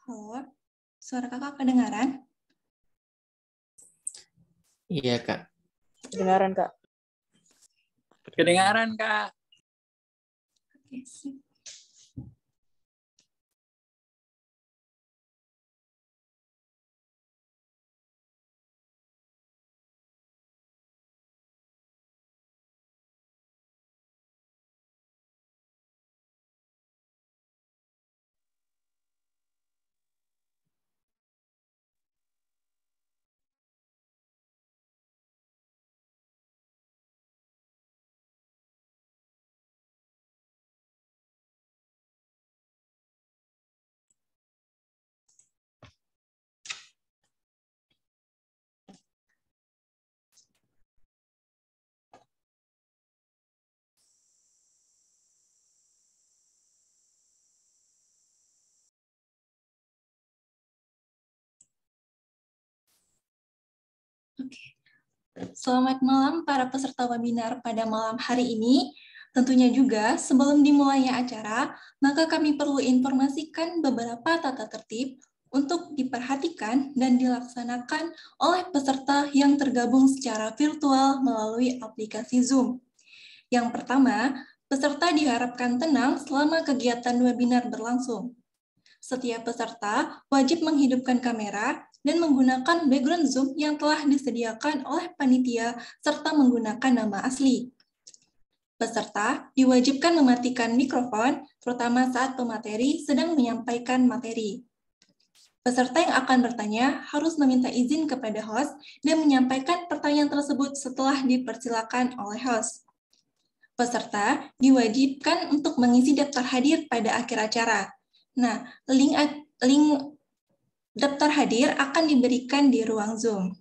Halo, suara kakak kedengaran? Iya, Kak. Kedengaran, Kak. Kedengaran, Kak. Oke, sip. Oke. Selamat malam para peserta webinar pada malam hari ini. Tentunya juga sebelum dimulainya acara, maka kami perlu informasikan beberapa tata tertib untuk diperhatikan dan dilaksanakan oleh peserta yang tergabung secara virtual melalui aplikasi Zoom. Yang pertama, peserta diharapkan tenang selama kegiatan webinar berlangsung. Setiap peserta wajib menghidupkan kamera dan menggunakan background Zoom yang telah disediakan oleh panitia serta menggunakan nama asli. Peserta diwajibkan mematikan mikrofon, terutama saat pemateri sedang menyampaikan materi. Peserta yang akan bertanya harus meminta izin kepada host dan menyampaikan pertanyaan tersebut setelah dipersilakan oleh host. Peserta diwajibkan untuk mengisi daftar hadir pada akhir acara. Nah, link daftar hadir akan diberikan di ruang Zoom.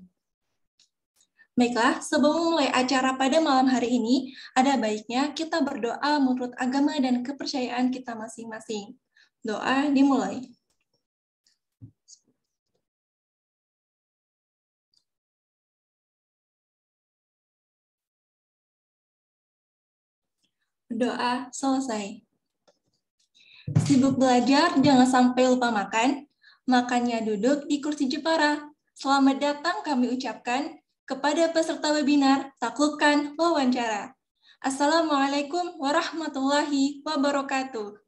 Baiklah, sebelum mulai acara pada malam hari ini, ada baiknya kita berdoa menurut agama dan kepercayaan kita masing-masing. Doa dimulai. Doa selesai. Sibuk belajar, jangan sampai lupa makan. Makannya duduk di kursi Jepara. Selamat datang kami ucapkan kepada peserta webinar Taklukkan Wawancara. Assalamualaikum warahmatullahi wabarakatuh.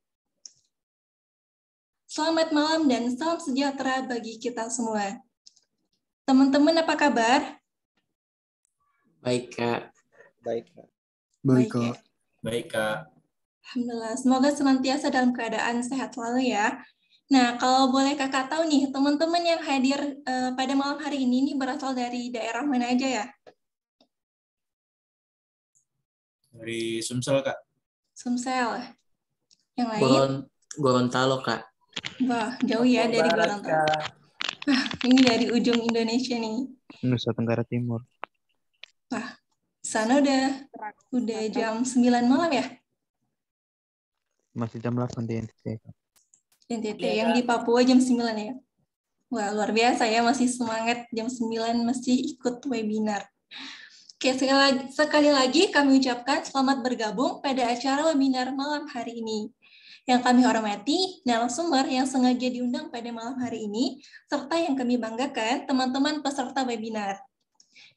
Selamat malam dan salam sejahtera bagi kita semua. Teman-teman apa kabar? Baik, Kak. Baik, Kak. Baik, Kak. Baik, Kak. Alhamdulillah, semoga senantiasa dalam keadaan sehat selalu ya. Nah, kalau boleh kakak tahu nih, teman-teman yang hadir pada malam hari ini berasal dari daerah mana aja ya? Dari Sumsel, Kak. Sumsel. Yang lain? Gorontalo, Kak. Wah, jauh ya dari Gorontalo. Ini dari ujung Indonesia nih. Nusa Tenggara Timur. Wah, sana udah jam 9 malam ya? Masih jam 8 di NTT. NTT yang di Papua jam 9 ya? Wah, luar biasa ya, masih semangat jam 9 masih ikut webinar. Oke, sekali lagi kami ucapkan selamat bergabung pada acara webinar malam hari ini. Yang kami hormati, narasumber yang sengaja diundang pada malam hari ini, serta yang kami banggakan, teman-teman peserta webinar.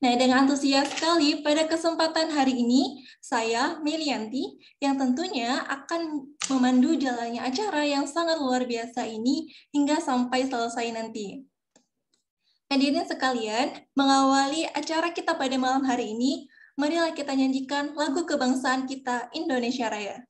Nah, dengan antusias sekali pada kesempatan hari ini, saya, Melianti, yang tentunya akan memandu jalannya acara yang sangat luar biasa ini hingga sampai selesai nanti. Hadirin sekalian, mengawali acara kita pada malam hari ini, marilah kita nyanyikan lagu kebangsaan kita Indonesia Raya.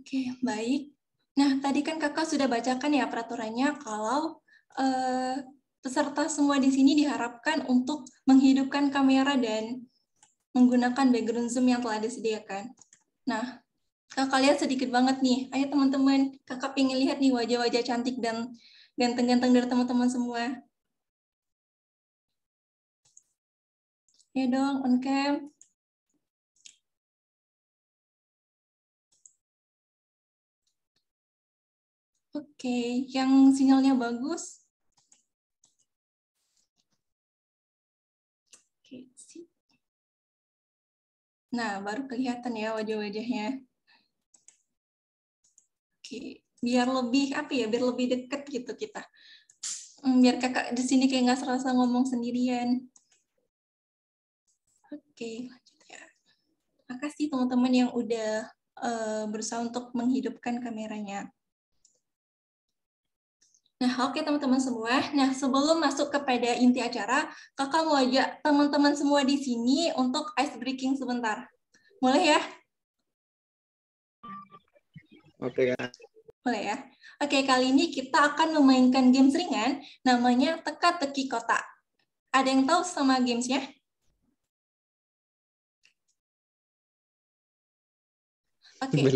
Oke, baik. Nah, tadi kan kakak sudah bacakan ya peraturannya kalau peserta semua di sini diharapkan untuk menghidupkan kamera dan menggunakan background Zoom yang telah disediakan. Nah, kakak lihat sedikit banget nih. Ayo teman-teman, kakak pengen lihat nih wajah-wajah cantik dan ganteng-ganteng dari teman-teman semua. Ya dong, on cam. Oke, yang sinyalnya bagus. Oke, sip. Nah, baru kelihatan ya wajah-wajahnya. Oke, biar lebih apa ya, biar lebih deket gitu kita. Biar kakak di sini kayak nggak serasa ngomong sendirian. Oke, lanjut ya. Makasih teman-teman yang udah berusaha untuk menghidupkan kameranya. Nah, oke teman-teman semua. Nah, sebelum masuk kepada inti acara, kakak mau ajak teman-teman semua di sini untuk ice breaking sebentar. Boleh ya? Oke, ya. Boleh ya? Oke, kali ini kita akan memainkan games ringan, namanya teka-teki kotak. Ada yang tahu sama gamesnya? Oke.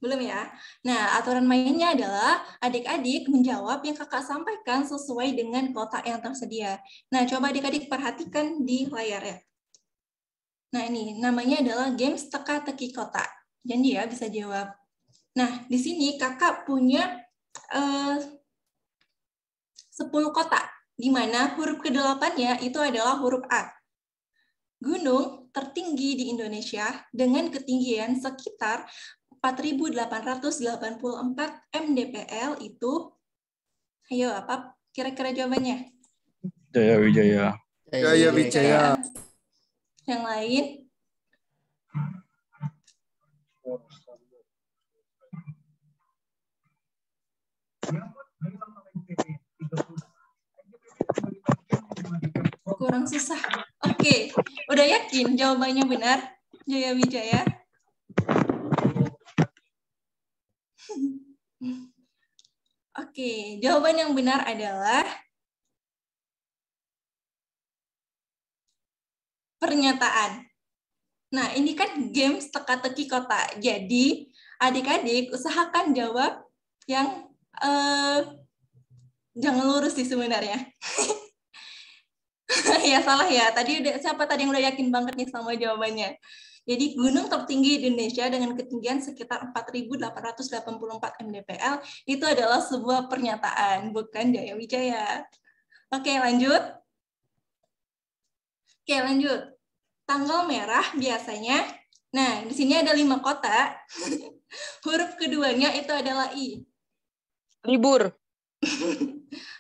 Belum ya? Nah, aturan mainnya adalah adik-adik menjawab yang kakak sampaikan sesuai dengan kotak yang tersedia. Nah, coba adik-adik perhatikan di layar ya. Nah, ini namanya adalah games teka-teki kotak. Jadi ya bisa jawab. Nah, di sini kakak punya 10 10 kota, di mana huruf ke-8-nya itu adalah huruf A. Gunung tertinggi di Indonesia dengan ketinggian sekitar 4.884 mdpl itu, ayo apa kira-kira jawabannya? Jaya Wijaya. Jaya Wijaya. Yang lain? Kurang susah. Oke, udah yakin jawabannya benar? Jaya Wijaya? Oke, jawaban yang benar adalah pernyataan. Nah, ini kan games teka-teki kota. Jadi, adik-adik usahakan jawab yang jangan lurus sih sebenarnya. Ya salah ya. Siapa tadi yang udah yakin banget nih sama jawabannya? Jadi gunung tertinggi di Indonesia dengan ketinggian sekitar 4.884 mdpl itu adalah sebuah pernyataan, bukan Jaya Wijaya. Oke, lanjut. Tanggal merah biasanya, nah di sini ada 5 kota. Huruf keduanya itu adalah I. Libur.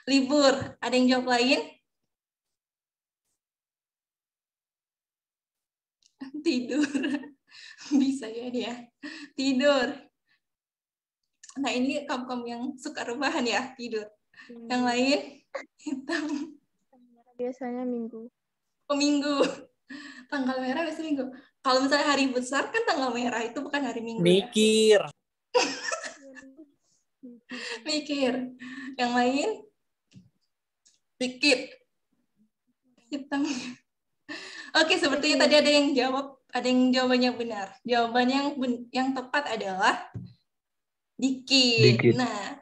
Libur. Ada yang jawab lain? Tidur. Bisa jadi ya. Tidur. Nah ini kamu yang suka rebahan ya, tidur. Yang lain? Hitam. Biasanya Minggu. Oh, Minggu. Tanggal merah biasanya Minggu. Kalau misalnya hari besar kan tanggal merah itu bukan hari Minggu. Mikir. Ya? Mikir. Yang lain? Dikit. Hitam. Oke, sepertinya tadi ada yang jawabannya benar. Jawaban yang tepat adalah dikit. Nah,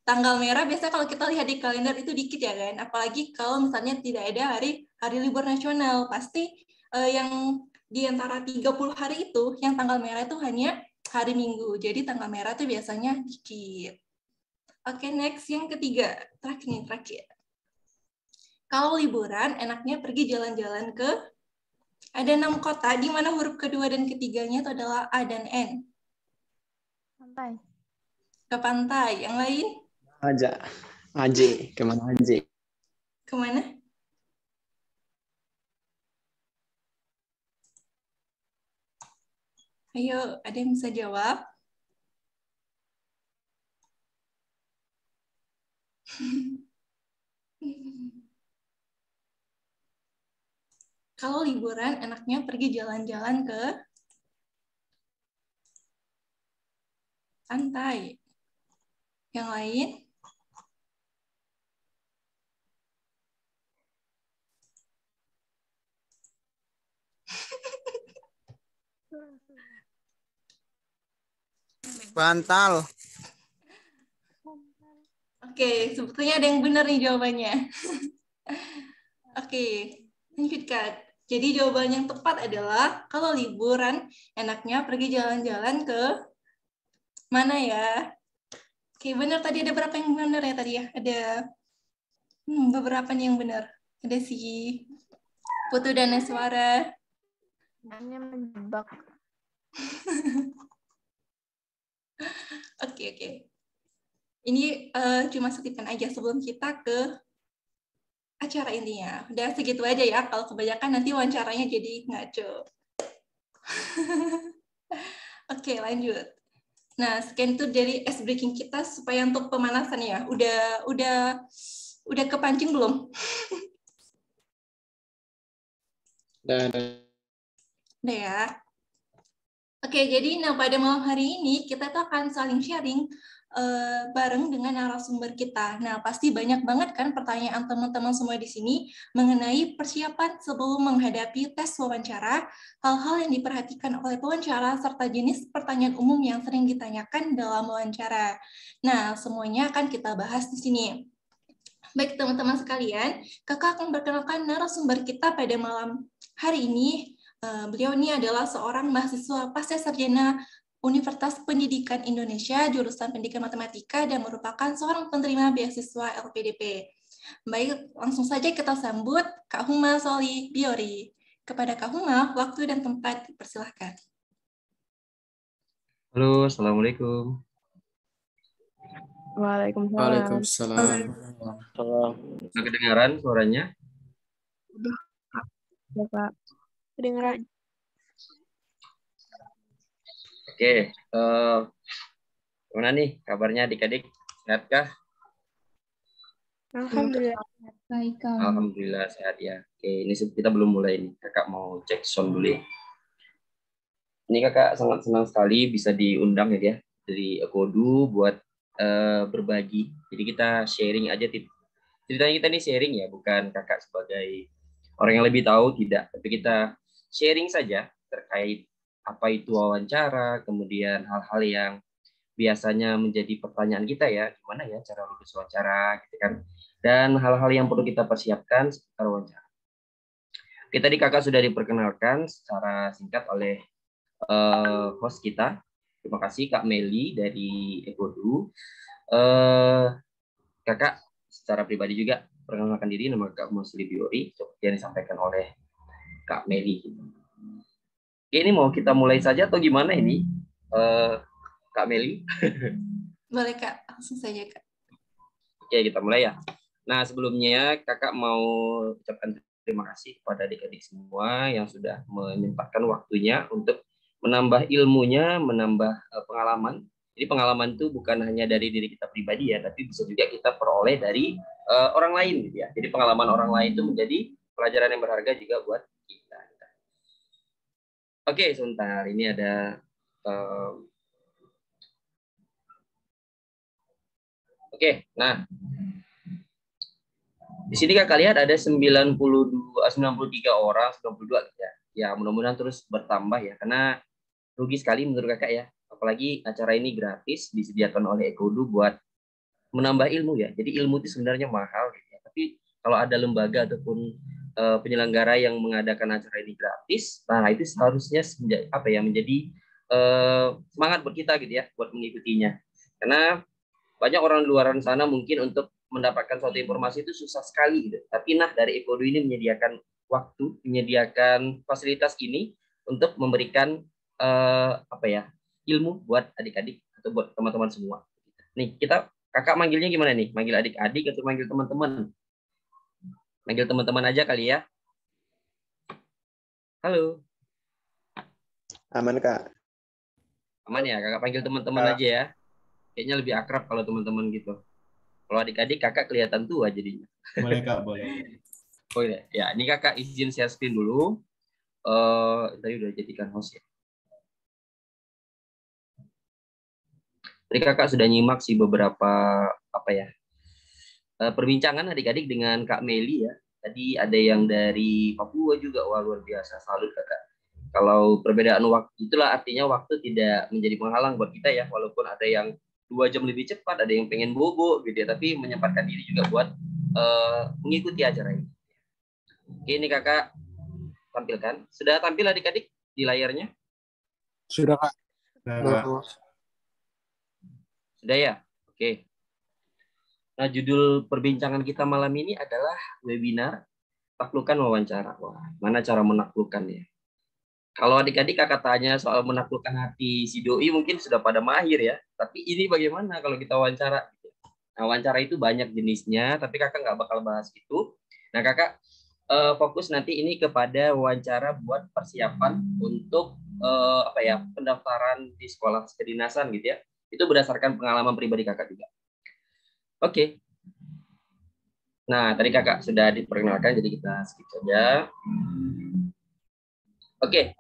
tanggal merah biasanya kalau kita lihat di kalender itu dikit ya kan. Apalagi kalau misalnya tidak ada hari libur nasional. Pasti yang di antara 30 hari itu, yang tanggal merah itu hanya hari Minggu. Jadi tanggal merah itu biasanya dikit. Oke, next yang ketiga. Terakhir. Kalau liburan, enaknya pergi jalan-jalan ke ada 6 kota, di mana huruf kedua dan ketiganya itu adalah A dan N. Pantai. Ke pantai. Yang lain? Kemana aja? Kemana? Ayo, ada yang bisa jawab? Kalau liburan, enaknya pergi jalan-jalan ke pantai. Yang lain? Bantal. Oke, sebetulnya ada yang benar nih jawabannya. Oke, lanjutkan. Jadi jawaban yang tepat adalah kalau liburan enaknya pergi jalan-jalan ke mana ya? Oke, benar tadi ada berapa yang benar ya tadi ya? Ada beberapa nih yang benar. Ada si Putu dan Neswara. Hanya menjebak. Oke. Ini cuma setipan aja sebelum kita ke acara intinya. Udah segitu aja ya. Kalau kebanyakan nanti wawancaranya jadi ngaco. Oke, lanjut. Nah, sekian itu dari ice breaking kita supaya untuk pemanasan ya. Udah kepancing belum? Udah ya. Oke, jadi pada malam hari ini kita tuh akan saling sharing bareng dengan narasumber kita. Nah, pasti banyak banget kan pertanyaan teman-teman semua di sini mengenai persiapan sebelum menghadapi tes wawancara, hal-hal yang diperhatikan oleh pewawancara, serta jenis pertanyaan umum yang sering ditanyakan dalam wawancara. Nah, semuanya akan kita bahas di sini. Baik teman-teman sekalian, kakak akan perkenalkan narasumber kita pada malam hari ini. Beliau ini adalah seorang mahasiswa pasca sarjana Universitas Pendidikan Indonesia, jurusan Pendidikan Matematika, dan merupakan seorang penerima beasiswa LPDP. Baik, langsung saja kita sambut Kak Huma Soli Biori. Kepada Kak Huma, waktu dan tempat dipersilahkan. Halo, Assalamualaikum. Waalaikumsalam. Waalaikumsalam. Nggak kedengaran suaranya? Ya, Kak. Kedengeran. Oke, gimana nih kabarnya adik-adik? Sehatkah? Alhamdulillah. Baik, Kak. Alhamdulillah sehat ya. Oke, ini kita belum mulai nih. Kakak mau cek sound dulu ya. Ini kakak sangat senang sekali bisa diundang ya dia dari Ekodu buat berbagi. Jadi kita sharing aja. Ceritanya kita ini sharing ya, bukan kakak sebagai orang yang lebih tahu, tidak. Tapi kita sharing saja terkait apa itu wawancara, kemudian hal-hal yang biasanya menjadi pertanyaan kita ya, gimana ya cara lulus wawancara, gitu kan. Dan hal-hal yang perlu kita persiapkan seputar wawancara. Oke, tadi kakak sudah diperkenalkan secara singkat oleh host kita. Terima kasih Kak Meli dari Ekodu. Kakak secara pribadi juga perkenalkan diri, nama Kak Musli Biori, seperti yang disampaikan oleh Kak Meli. Oke, ini mau kita mulai saja atau gimana ini, Kak Meli? Boleh, Kak. Langsung saja, Kak. Oke, kita mulai ya. Nah, sebelumnya kakak mau ucapkan terima kasih kepada adik-adik semua yang sudah menyempatkan waktunya untuk menambah ilmunya, menambah pengalaman. Jadi pengalaman itu bukan hanya dari diri kita pribadi ya, tapi bisa juga kita peroleh dari orang lain gitu ya. Jadi pengalaman orang lain itu menjadi pelajaran yang berharga juga buat kita. Oke, sebentar. Ini ada Oke, nah di sini kakak lihat ada 93 orang, 92 ya. Ya, mudah-mudahan terus bertambah ya, karena rugi sekali menurut kakak ya. Apalagi acara ini gratis disediakan oleh Ekodu buat menambah ilmu ya. Jadi ilmu itu sebenarnya mahal gitu ya. Tapi kalau ada lembaga ataupun penyelenggara yang mengadakan acara ini gratis, nah itu seharusnya menjadi semangat buat kita gitu ya, buat mengikutinya. Karena banyak orang di luar sana mungkin untuk mendapatkan suatu informasi itu susah sekali gitu. Tapi dari Ekodu ini menyediakan waktu, menyediakan fasilitas ini untuk memberikan ilmu buat adik-adik atau buat teman-teman semua. Nih, kakak manggilnya gimana nih? Manggil adik-adik atau manggil teman-teman? Manggil teman-teman aja kali ya. Halo. Aman, Kak. Aman ya, kakak panggil teman-teman aja ya. Kayaknya lebih akrab kalau teman-teman gitu. Kalau adik-adik kakak kelihatan tua jadinya. Boleh, Kak, boleh. Oh ya, ini kakak izin share screen dulu. Tadi udah jadikan host ya. Tadi kakak sudah nyimak sih beberapa perbincangan adik-adik dengan Kak Meli ya. Tadi ada yang dari Papua juga, wah luar biasa, salut kakak. Kalau perbedaan waktu, itulah artinya waktu tidak menjadi penghalang buat kita ya, walaupun ada yang 2 jam lebih cepat, ada yang pengen bobo gitu ya, tapi menyempatkan diri juga buat mengikuti acara ini. Oke, ini kakak tampilkan. Sudah tampil adik-adik di layarnya? Sudah, Kak. Sudah ya? Oke. Nah, judul perbincangan kita malam ini adalah webinar Taklukkan Wawancara. Wah, mana cara menaklukkannya? Kalau adik-adik kakak tanya soal menaklukkan hati si doi mungkin sudah pada mahir ya. Tapi ini bagaimana kalau kita wawancara? Nah, wawancara itu banyak jenisnya, tapi kakak nggak bakal bahas itu. Nah, kakak fokus nanti ini kepada wawancara buat persiapan untuk pendaftaran di sekolah kedinasan gitu ya. Itu berdasarkan pengalaman pribadi kakak juga. Oke. Nah, tadi kakak sudah diperkenalkan, jadi kita skip saja. Oke.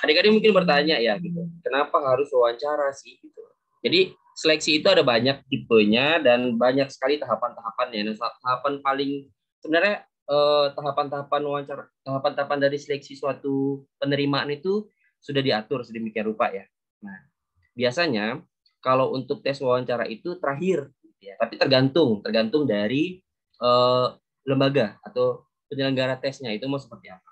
Adik-adik mungkin bertanya ya gitu, kenapa harus wawancara sih gitu. Jadi seleksi itu ada banyak tipenya dan banyak sekali tahapan-tahapannya. Nah, tahapan paling sebenarnya tahapan-tahapan wawancara, tahapan-tahapan dari seleksi suatu penerimaan itu sudah diatur sedemikian rupa ya. Nah, biasanya kalau untuk tes wawancara itu terakhir gitu ya, tapi tergantung dari lembaga atau penyelenggara tesnya itu mau seperti apa.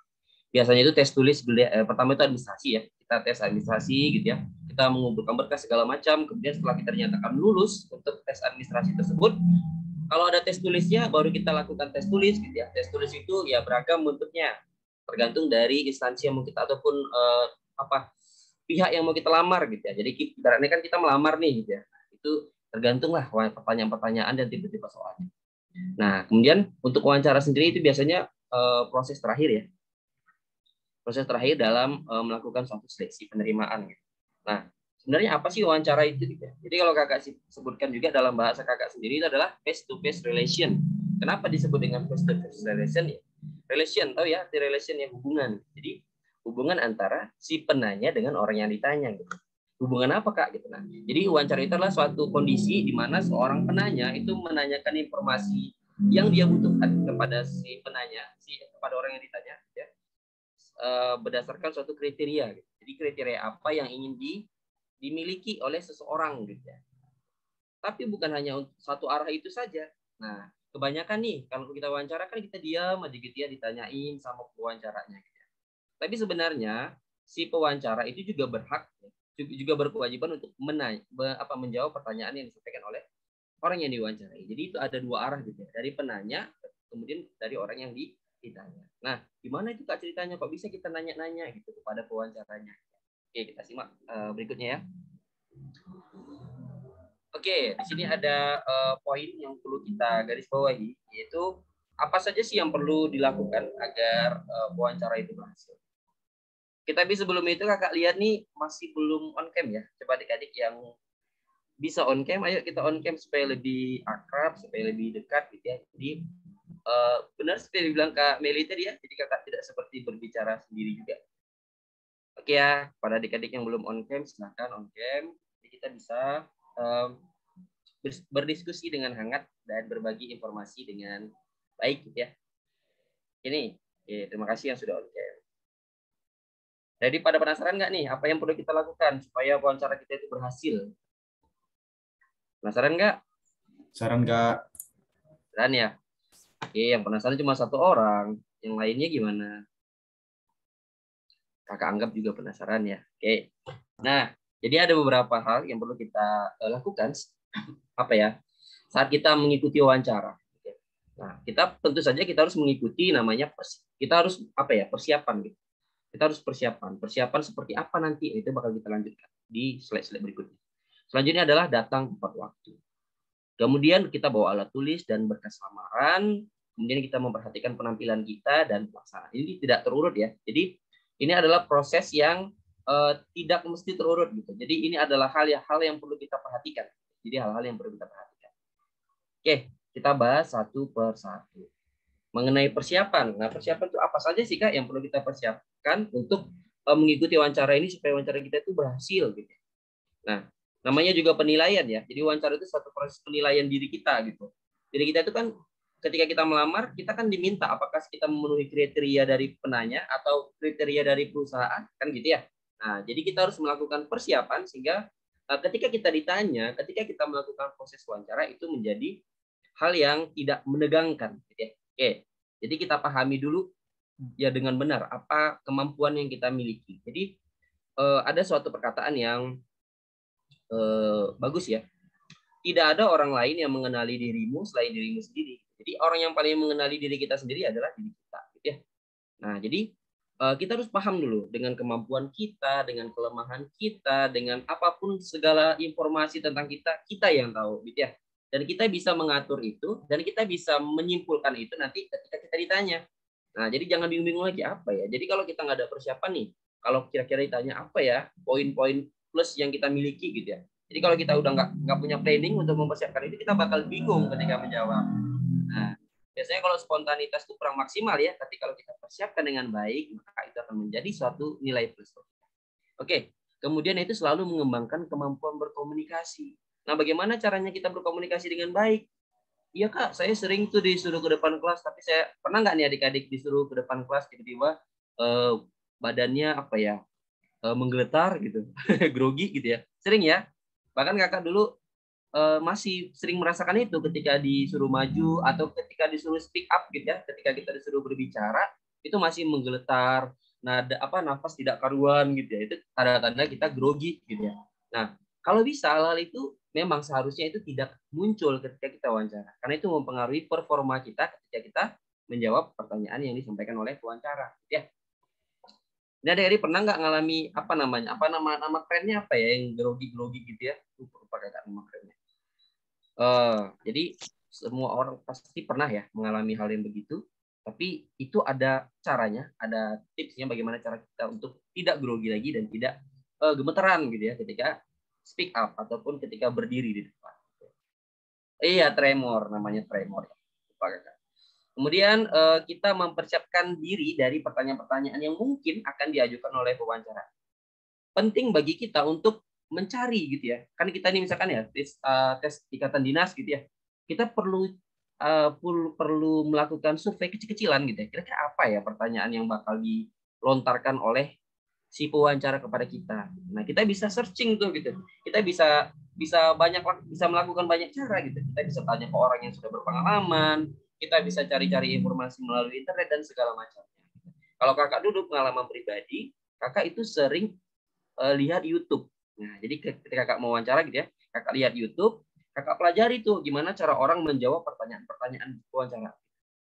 Biasanya itu tes tulis, pertama itu administrasi ya, kita tes administrasi gitu ya, kita mengumpulkan berkas segala macam, kemudian setelah kita dinyatakan lulus untuk tes administrasi tersebut, Kalau ada tes tulisnya, baru kita lakukan tes tulis gitu ya. Tes tulis itu ya beragam bentuknya, tergantung dari instansi yang mau kita ataupun pihak yang mau kita lamar gitu ya. Jadi ibaratnya kan kita melamar nih gitu ya. Itu tergantunglah pertanyaan-pertanyaan dan tipe-tipe soalnya. Nah, kemudian untuk wawancara sendiri itu biasanya proses terakhir ya. Proses terakhir dalam melakukan suatu seleksi penerimaan. Gitu. Nah, sebenarnya apa sih wawancara itu? Gitu? Jadi kalau kakak sebutkan juga dalam bahasa kakak sendiri itu adalah face-to-face relation. Kenapa disebut dengan face-to-face relation? Ya? Relation, tahu ya, arti relation yang hubungan. Jadi hubungan antara si penanya dengan orang yang ditanya. Gitu. Hubungan apa kak? Gitu. Nah, jadi wawancara itu adalah suatu kondisi di mana seorang penanya itu menanyakan informasi yang dia butuhkan kepada si penanya, kepada orang yang ditanya, ya, berdasarkan suatu kriteria. Gitu. Jadi kriteria apa yang ingin dimiliki oleh seseorang, gitu ya. Tapi bukan hanya untuk satu arah itu saja. Nah, kebanyakan nih kalau kita wawancara kan kita diam aja gitu ya, ditanyain sama pewawancaranya. Gitu. Tapi sebenarnya si pewawancara itu juga berhak, juga berkewajiban untuk menjawab pertanyaan yang disampaikan oleh orang yang diwawancarai. Jadi itu ada dua arah gitu ya, dari penanya kemudian dari orang yang ditanya. Nah, gimana itu kak ceritanya? Kok bisa kita nanya-nanya gitu kepada pewawancaranya? Oke, kita simak berikutnya ya. Oke, di sini ada poin yang perlu kita garis bawahi, yaitu apa saja sih yang perlu dilakukan agar wawancara itu berhasil. Kita sebelum itu kakak lihat nih masih belum on cam ya. Coba adik-adik yang bisa on cam, ayo kita on cam supaya lebih akrab, supaya lebih dekat gitu ya. Jadi benar seperti dibilang Kak Meli tadi ya, jadi kakak tidak seperti berbicara sendiri juga. Oke ya, pada adik-adik yang belum on cam silahkan on cam. Jadi kita bisa berdiskusi dengan hangat dan berbagi informasi dengan baik gitu ya. Ini, terima kasih yang sudah on cam. Jadi pada penasaran nggak nih apa yang perlu kita lakukan supaya wawancara kita itu berhasil? Penasaran nggak? Saran Kak. Penasaran ya? Oke, yang penasaran cuma satu orang. Yang lainnya gimana? Kakak anggap juga penasaran ya. Oke. Nah, jadi ada beberapa hal yang perlu kita lakukan apa ya? Saat kita mengikuti wawancara. Nah, kita tentu saja kita harus mengikuti namanya kita harus persiapan gitu. Kita harus persiapan seperti apa nanti itu bakal kita lanjutkan di slide-slide berikutnya. Selanjutnya adalah datang tepat waktu. Kemudian kita bawa alat tulis dan berkas lamaran. Kemudian kita memperhatikan penampilan kita dan pelaksanaan. Ini tidak terurut ya. Jadi ini adalah proses yang tidak mesti terurut gitu. Jadi ini adalah hal yang perlu kita perhatikan. Jadi hal-hal yang perlu kita perhatikan. Oke, kita bahas satu per satu. Mengenai persiapan. Nah, persiapan itu apa saja sih Kak yang perlu kita persiapkan untuk mengikuti wawancara ini supaya wawancara kita itu berhasil gitu. Nah, namanya juga penilaian ya. Jadi wawancara itu suatu proses penilaian diri kita gitu. Jadi kita itu kan ketika kita melamar, kita kan diminta apakah kita memenuhi kriteria dari penanya atau kriteria dari perusahaan, kan gitu ya. Nah, jadi kita harus melakukan persiapan sehingga ketika kita ditanya, ketika kita melakukan proses wawancara itu menjadi hal yang tidak menegangkan gitu ya. Oke, jadi kita pahami dulu ya dengan benar apa kemampuan yang kita miliki. Jadi ada suatu perkataan yang bagus ya. Tidak ada orang lain yang mengenali dirimu selain dirimu sendiri. Jadi orang yang paling mengenali diri kita sendiri adalah diri kita. Gitu ya. Nah, jadi kita harus paham dulu dengan kemampuan kita, dengan kelemahan kita, dengan apapun segala informasi tentang kita yang tahu. Gitu ya. Dan kita bisa mengatur itu, dan kita bisa menyimpulkan itu nanti ketika kita ditanya. Nah, jadi jangan bingung-bingung lagi apa ya. Jadi kalau kita nggak ada persiapan nih, kalau kira-kira ditanya apa ya, poin-poin plus yang kita miliki gitu ya. Jadi kalau kita udah nggak punya planning untuk mempersiapkan itu, kita bakal bingung ketika menjawab. Nah, biasanya kalau spontanitas itu kurang maksimal ya, tapi kalau kita persiapkan dengan baik, maka itu akan menjadi suatu nilai plus. Oke, kemudian itu selalu mengembangkan kemampuan berkomunikasi. Nah, bagaimana caranya kita berkomunikasi dengan baik? Iya Kak, saya sering tuh disuruh ke depan kelas, tapi saya pernah nggak nih adik-adik disuruh ke depan kelas tiba-tiba badannya menggeletar gitu, grogi gitu ya. Sering ya. Bahkan kakak dulu masih sering merasakan itu ketika disuruh maju atau ketika disuruh speak up gitu ya. Ketika kita disuruh berbicara, itu masih menggeletar, nafas tidak karuan gitu ya. Itu tanda-tanda kita grogi gitu ya. Nah, Kalau bisa hal-hal itu memang seharusnya itu tidak muncul ketika kita wawancara, karena itu mempengaruhi performa kita ketika kita menjawab pertanyaan yang disampaikan oleh pewawancara. Ya. Ini ada pernah nggak ngalami nama kerennya apa ya yang grogi gitu ya? Lupa kata nama kerennya. Jadi semua orang pasti pernah ya mengalami hal yang begitu. Tapi itu ada caranya, ada tipsnya bagaimana cara kita untuk tidak grogi lagi dan tidak gemeteran gitu ya ketika speak up ataupun ketika berdiri di depan. Iya, tremor, namanya tremor. Kemudian kita mempersiapkan diri dari pertanyaan-pertanyaan yang mungkin akan diajukan oleh pewawancara. Penting bagi kita untuk mencari gitu ya. Kan kita ini misalkan ya tes ikatan dinas gitu ya. Kita perlu melakukan survei kecil-kecilan gitu ya. Kira-kira apa ya pertanyaan yang bakal dilontarkan oleh si pewawancara kepada kita. Nah, kita bisa searching tuh gitu. Kita bisa melakukan banyak cara gitu. Kita bisa tanya ke orang yang sudah berpengalaman, kita bisa cari-cari informasi melalui internet dan segala macamnya. Kalau kakak dulu pengalaman pribadi, kakak itu sering lihat YouTube. Nah, jadi ketika kakak mau wawancara gitu ya, kakak lihat YouTube, kakak pelajari tuh gimana cara orang menjawab pertanyaan-pertanyaan wawancara.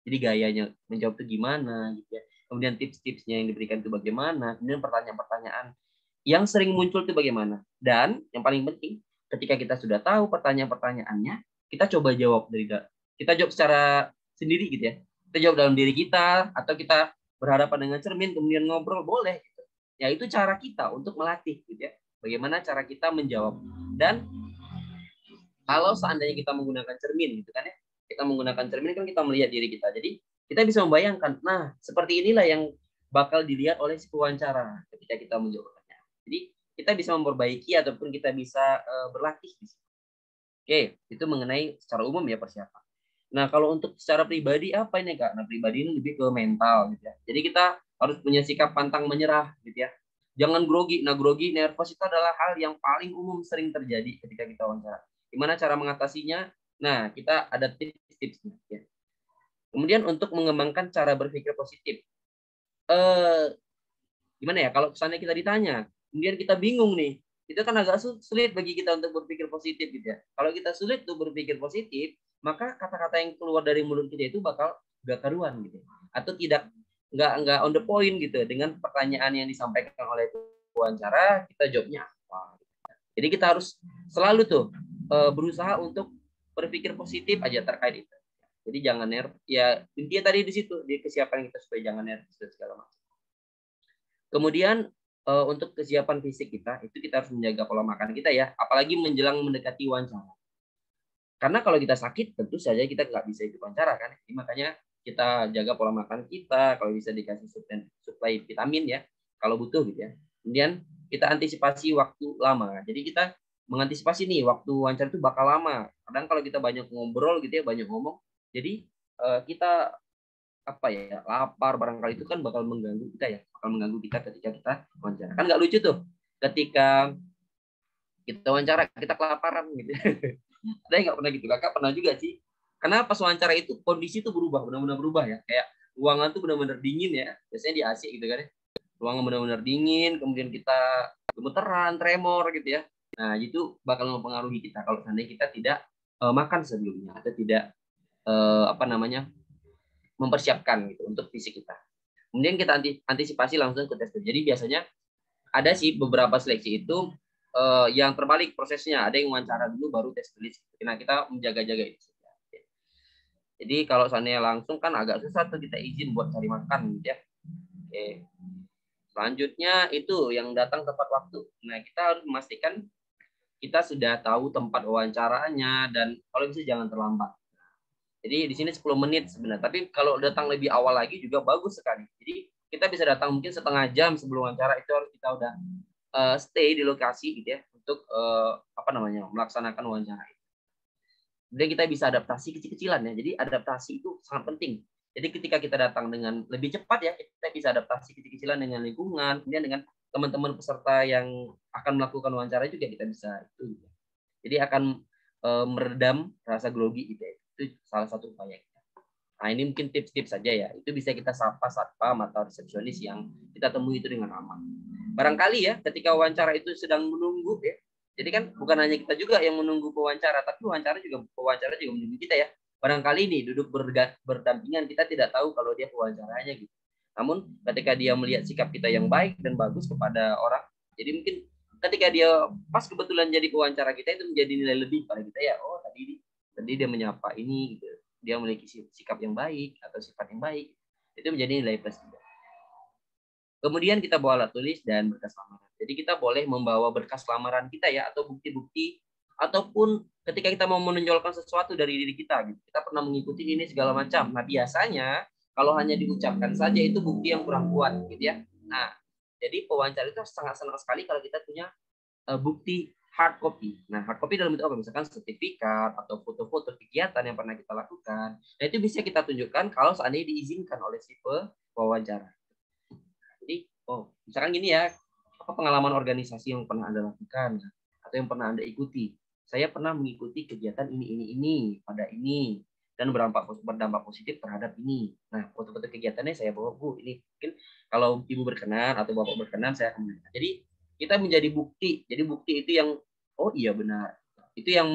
Jadi gayanya menjawab itu gimana gitu ya. Kemudian tips-tipsnya yang diberikan itu bagaimana, kemudian pertanyaan-pertanyaan yang sering muncul itu bagaimana. Dan yang paling penting, ketika kita sudah tahu pertanyaan-pertanyaannya, kita coba jawab kita jawab secara sendiri gitu ya. Kita jawab dalam diri kita, atau kita berhadapan dengan cermin, kemudian ngobrol, boleh. Gitu. Ya itu cara kita untuk melatih gitu ya. Bagaimana cara kita menjawab. Dan kalau seandainya kita menggunakan cermin gitu kan ya, kita menggunakan cermin kan kita melihat diri kita. Jadi kita bisa membayangkan, nah seperti inilah yang bakal dilihat oleh si pewawancara ketika kita menjawab pertanyaan. Jadi kita bisa memperbaiki ataupun kita bisa berlatih. Oke, itu mengenai secara umum ya persiapan. Nah kalau untuk secara pribadi apa ini Kak? Nah pribadi ini lebih ke mental gitu ya. Jadi kita harus punya sikap pantang menyerah gitu ya. Jangan grogi. Nah grogi, nervous itu adalah hal yang paling umum sering terjadi ketika kita wawancara. Gimana cara mengatasinya? Nah, kita ada tips-tipsnya. Ya. Kemudian untuk mengembangkan cara berpikir positif. Gimana ya? Kalau misalnya kita ditanya, kemudian kita bingung nih, itu kan agak sulit bagi kita untuk berpikir positif gitu ya. Kalau kita sulit untuk berpikir positif, maka kata-kata yang keluar dari mulut kita itu bakal gak karuan gitu. Atau nggak on the point gitu dengan pertanyaan yang disampaikan oleh wawancara, kita jawabnya apa. Jadi kita harus selalu tuh berusaha untuk berpikir positif aja terkait itu. Jadi jangan ya intinya tadi di situ di kesiapan kita supaya jangan nervous dan segala macam. Kemudian untuk kesiapan fisik kita itu kita harus menjaga pola makan kita ya, apalagi menjelang mendekati wawancara. Karena kalau kita sakit tentu saja kita nggak bisa ikut wawancara kan. Jadi makanya kita jaga pola makan kita, kalau bisa dikasih suplai vitamin ya kalau butuh gitu ya. Kemudian kita antisipasi waktu lama. Jadi kita mengantisipasi nih waktu wawancara itu bakal lama. Kadang kalau kita banyak ngobrol gitu ya, banyak ngomong, jadi kita lapar barangkali itu kan bakal mengganggu kita ya, bakal mengganggu kita ketika kita wawancara. Kan nggak lucu tuh ketika kita wawancara kita kelaparan gitu. Ada yang nggak pernah gitu? Kakak pernah juga sih. Karena pas wawancara itu kondisi itu berubah, benar-benar berubah ya. Kayak ruangan tuh benar-benar dingin ya. Biasanya di AC gitu kan ya. Ruangan benar-benar dingin, kemudian kita gemeteran, tremor gitu ya. Nah, itu bakal mempengaruhi kita kalau seandainya kita tidak makan sebelumnya atau tidak mempersiapkan gitu untuk fisik kita. Kemudian kita antisipasi langsung ke tes. Jadi biasanya ada sih beberapa seleksi itu yang terbalik prosesnya. Ada yang wawancara dulu baru tes tulis. Nah, kita menjaga-jaga itu. Jadi kalau seandainya langsung kan agak susah tuh kita izin buat cari makan gitu ya. Oke. Selanjutnya itu yang datang tepat waktu. Nah, kita harus memastikan kita sudah tahu tempat wawancaranya dan kalau bisa jangan terlambat. Jadi di sini 10 menit sebenarnya. Tapi kalau datang lebih awal lagi juga bagus sekali. Jadi kita bisa datang mungkin setengah jam sebelum wawancara, itu harus kita udah stay di lokasi gitu ya untuk melaksanakan wawancara. Kemudian kita bisa adaptasi kecil-kecilan ya. Jadi adaptasi itu sangat penting. Jadi ketika kita datang dengan lebih cepat ya, kita bisa adaptasi kecil-kecilan dengan lingkungan, kemudian dengan teman-teman peserta yang akan melakukan wawancara juga kita bisa itu. Jadi akan meredam rasa grogi gitu ya. Itu salah satu upaya kita. Nah, ini mungkin tips-tips saja ya. Itu bisa kita sapa satpam atau resepsionis yang kita temui itu dengan aman. Barangkali ya ketika wawancara itu sedang menunggu ya, Jadi kan bukan hanya kita juga yang menunggu pewawancara, tapi pewawancara juga menunggu kita ya. Barangkali nih duduk berdampingan, kita tidak tahu kalau dia pewawancaranya gitu. Namun ketika dia melihat sikap kita yang baik dan bagus kepada orang, jadi mungkin ketika dia pas kebetulan jadi pewawancara kita, itu menjadi nilai lebih pada kita ya. Oh tadi dia menyapa ini, gitu. Dia memiliki sikap yang baik atau sifat yang baik, itu menjadi nilai plus juga. Kemudian kita bawa alat tulis dan berkas lamaran. Jadi kita boleh membawa berkas lamaran kita ya, atau bukti-bukti, ataupun ketika kita mau menonjolkan sesuatu dari diri kita, gitu. Kita pernah mengikuti ini segala macam. Nah biasanya kalau hanya diucapkan saja itu bukti yang kurang kuat, gitu ya. Nah jadi pewawancara itu sangat senang sekali kalau kita punya bukti hard copy. Nah hard copy dalam bentuk apa? Misalkan sertifikat atau foto-foto kegiatan yang pernah kita lakukan. Nah itu bisa kita tunjukkan kalau seandainya diizinkan oleh si pewawancara. Jadi, misalkan gini ya, apa pengalaman organisasi yang pernah Anda lakukan atau yang pernah Anda ikuti? Saya pernah mengikuti kegiatan ini pada ini dan berdampak positif terhadap ini. Nah, foto-foto kegiatannya saya bawa, Bu. Ini mungkin kalau Ibu berkenan atau Bapak berkenan, saya akan menunjukkan. Jadi kita menjadi bukti. Jadi bukti itu yang iya benar. Itu yang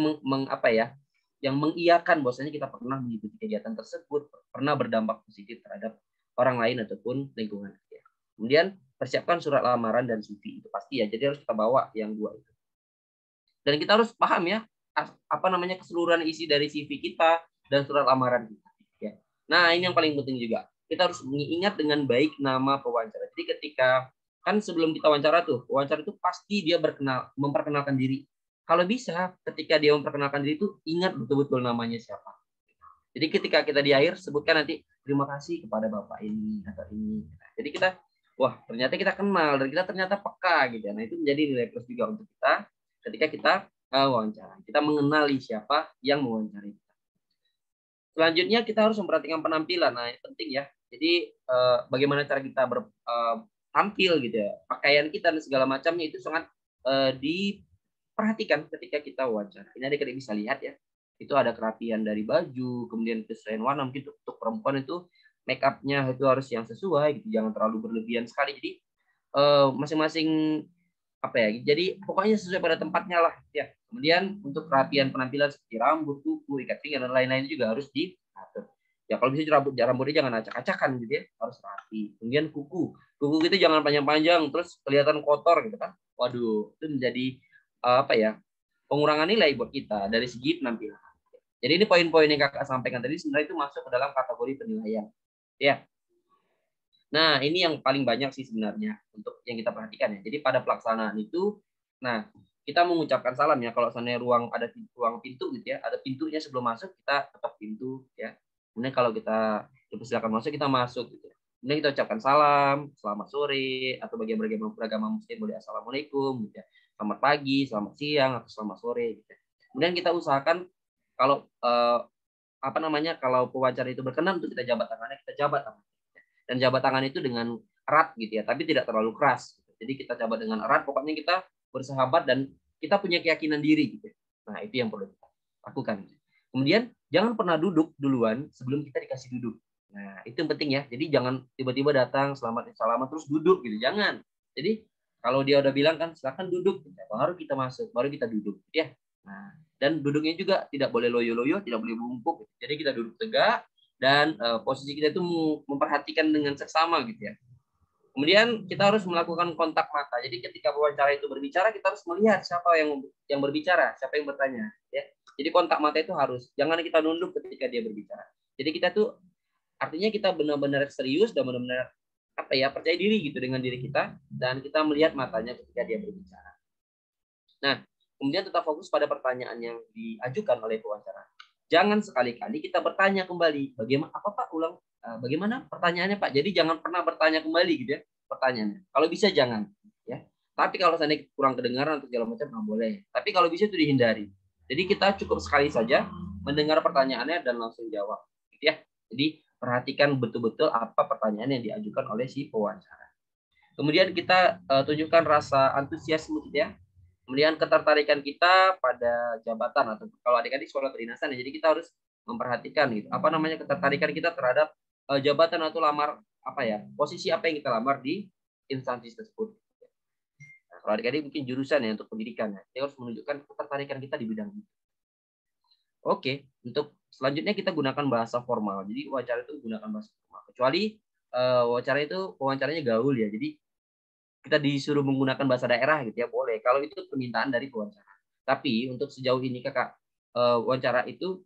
yang mengiyakan bahwasanya kita pernah mengikuti kegiatan tersebut, pernah berdampak positif terhadap orang lain ataupun lingkungan. Kemudian persiapkan surat lamaran dan CV, itu pasti ya. Jadi harus kita bawa yang dua itu. Dan kita harus paham ya keseluruhan isi dari CV kita dan surat lamaran kita. Ya. Nah ini yang paling penting juga. Kita harus mengingat dengan baik nama pewawancara. Jadi ketika kan sebelum kita wawancara itu pasti dia memperkenalkan diri. Kalau bisa ketika dia memperkenalkan diri itu ingat betul-betul namanya siapa. Jadi ketika kita di akhir sebutkan nanti terima kasih kepada Bapak ini atau ini. Jadi kita ternyata kita kenal dan kita ternyata peka gitu. Nah itu menjadi nilai plus juga untuk kita ketika kita wawancara. Kita mengenali siapa yang mewawancari kita. Selanjutnya kita harus memperhatikan penampilan. Nah yang penting ya. Jadi bagaimana cara kita tampil gitu ya. Pakaian kita dan segala macamnya itu sangat diperhatikan ketika kita wawancara. Ini adik-adik bisa lihat ya. Itu ada kerapian dari baju, kemudian kesesuaian warna. Mungkin untuk perempuan itu make up-nya itu harus yang sesuai gitu, jangan terlalu berlebihan sekali. Jadi masing-masing jadi pokoknya sesuai pada tempatnya lah ya. Kemudian untuk kerapian penampilan seperti rambut, kuku, ikat pinggang dan lain-lain juga harus diatur. Ya kalau bisa rambutnya jangan acak-acakan gitu ya, harus rapi. Kemudian kuku itu jangan panjang-panjang terus kelihatan kotor gitu kan. Waduh, itu menjadi pengurangan nilai buat kita dari segi penampilan. Jadi ini poin-poin yang kakak sampaikan tadi sebenarnya itu masuk ke dalam kategori penilaian. Ya. Nah, ini yang paling banyak sih sebenarnya untuk yang kita perhatikan ya. Jadi pada pelaksanaan itu, nah kita mengucapkan salam ya. Kalau seandainya ada ruang pintu gitu ya, ada pintunya sebelum masuk kita ketok pintu ya. Kemudian kalau kita dipersilakan masuk kita masuk gitu ya. Kemudian kita ucapkan salam, selamat sore atau bagi yang beragama muslim boleh assalamualaikum gitu ya. Selamat pagi, selamat siang atau selamat sore gitu ya. Kemudian kita usahakan kalau kalau pewawancara itu berkenan untuk kita jabat tangannya, kita jabat tangannya. Dan jabat tangan itu dengan erat gitu ya, tapi tidak terlalu keras. Jadi kita jabat dengan erat, pokoknya kita bersahabat dan kita punya keyakinan diri gitu. Nah, itu yang perlu kita lakukan. Kemudian jangan pernah duduk duluan sebelum kita dikasih duduk. Nah, itu yang penting ya. Jadi jangan tiba-tiba datang selamat terus duduk gitu. Jangan. Jadi kalau dia udah bilang kan silakan duduk, baru kita masuk, baru kita duduk ya. Nah, dan duduknya juga tidak boleh loyo-loyo, tidak boleh bungkuk. Jadi kita duduk tegak dan posisi kita itu memperhatikan dengan seksama gitu ya. Kemudian kita harus melakukan kontak mata. Jadi ketika wawancara itu berbicara, kita harus melihat siapa yang berbicara, siapa yang bertanya. Ya. Jadi kontak mata itu harus. Jangan kita nunduk ketika dia berbicara. Jadi kita tuh artinya kita benar-benar serius dan benar-benar percaya diri gitu dengan diri kita dan kita melihat matanya ketika dia berbicara. Nah, kemudian tetap fokus pada pertanyaan yang diajukan oleh pewawancara. Jangan sekali-kali kita bertanya kembali. Bagaimana pertanyaannya Pak? Jadi jangan pernah bertanya kembali gitu ya pertanyaannya. Kalau bisa jangan ya. Tapi kalau seandainya kurang kedengaran atau segala macam nggak boleh. Tapi kalau bisa itu dihindari. Jadi kita cukup sekali saja mendengar pertanyaannya dan langsung jawab gitu ya. Jadi perhatikan betul-betul apa pertanyaan yang diajukan oleh si pewawancara. Kemudian kita tunjukkan rasa antusiasme gitu ya. Kemudian ketertarikan kita pada jabatan atau kalau adik-adik sekolah kedinasan ya, jadi kita harus memperhatikan gitu. Ketertarikan kita terhadap jabatan atau posisi apa yang kita lamar di instansi tersebut. Nah, Kalau adik-adik mungkin jurusan ya untuk pendidikan ya, kita harus menunjukkan ketertarikan kita di bidang itu. Oke, untuk selanjutnya kita gunakan bahasa formal. Jadi wawancara itu gunakan bahasa formal. Kecuali wawancara itu wawancaranya gaul ya. Jadi kita disuruh menggunakan bahasa daerah gitu ya, boleh. Kalau itu permintaan dari pewawancara. Tapi untuk sejauh ini kakak wawancara itu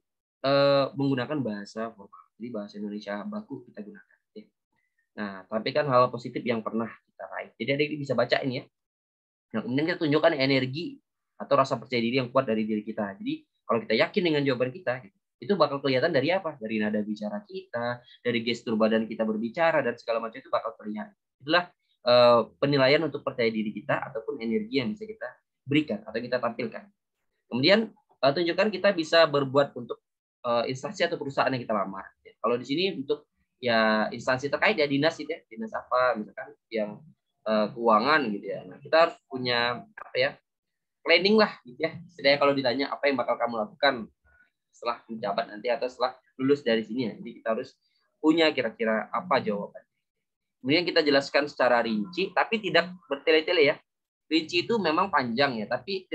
menggunakan bahasa formal. Jadi bahasa Indonesia baku kita gunakan. Ya. Nah, tapi kan hal positif yang pernah kita raih. Jadi adik bisa baca ini ya. Nah, kemudian kita tunjukkan energi atau rasa percaya diri yang kuat dari diri kita. Jadi kalau kita yakin dengan jawaban kita, itu bakal kelihatan dari apa? Dari nada bicara kita, dari gestur badan kita berbicara, dan segala macam itu bakal terlihat. Itulah penilaian untuk percaya diri kita ataupun energi yang bisa kita berikan atau kita tampilkan. Kemudian tunjukkan kita bisa berbuat untuk instansi atau perusahaan yang kita lamar. Kalau di sini untuk ya instansi terkait ya dinas gitu ya, dinas apa misalkan yang keuangan gitu ya. Nah, kita harus punya apa ya? Planning lah gitu ya. Setidaknya kalau ditanya apa yang bakal kamu lakukan setelah menjabat nanti atau setelah lulus dari sini ya. Jadi kita harus punya kira-kira apa jawaban. Kemudian kita jelaskan secara rinci tapi tidak bertele-tele ya. Rinci itu memang panjang ya, tapi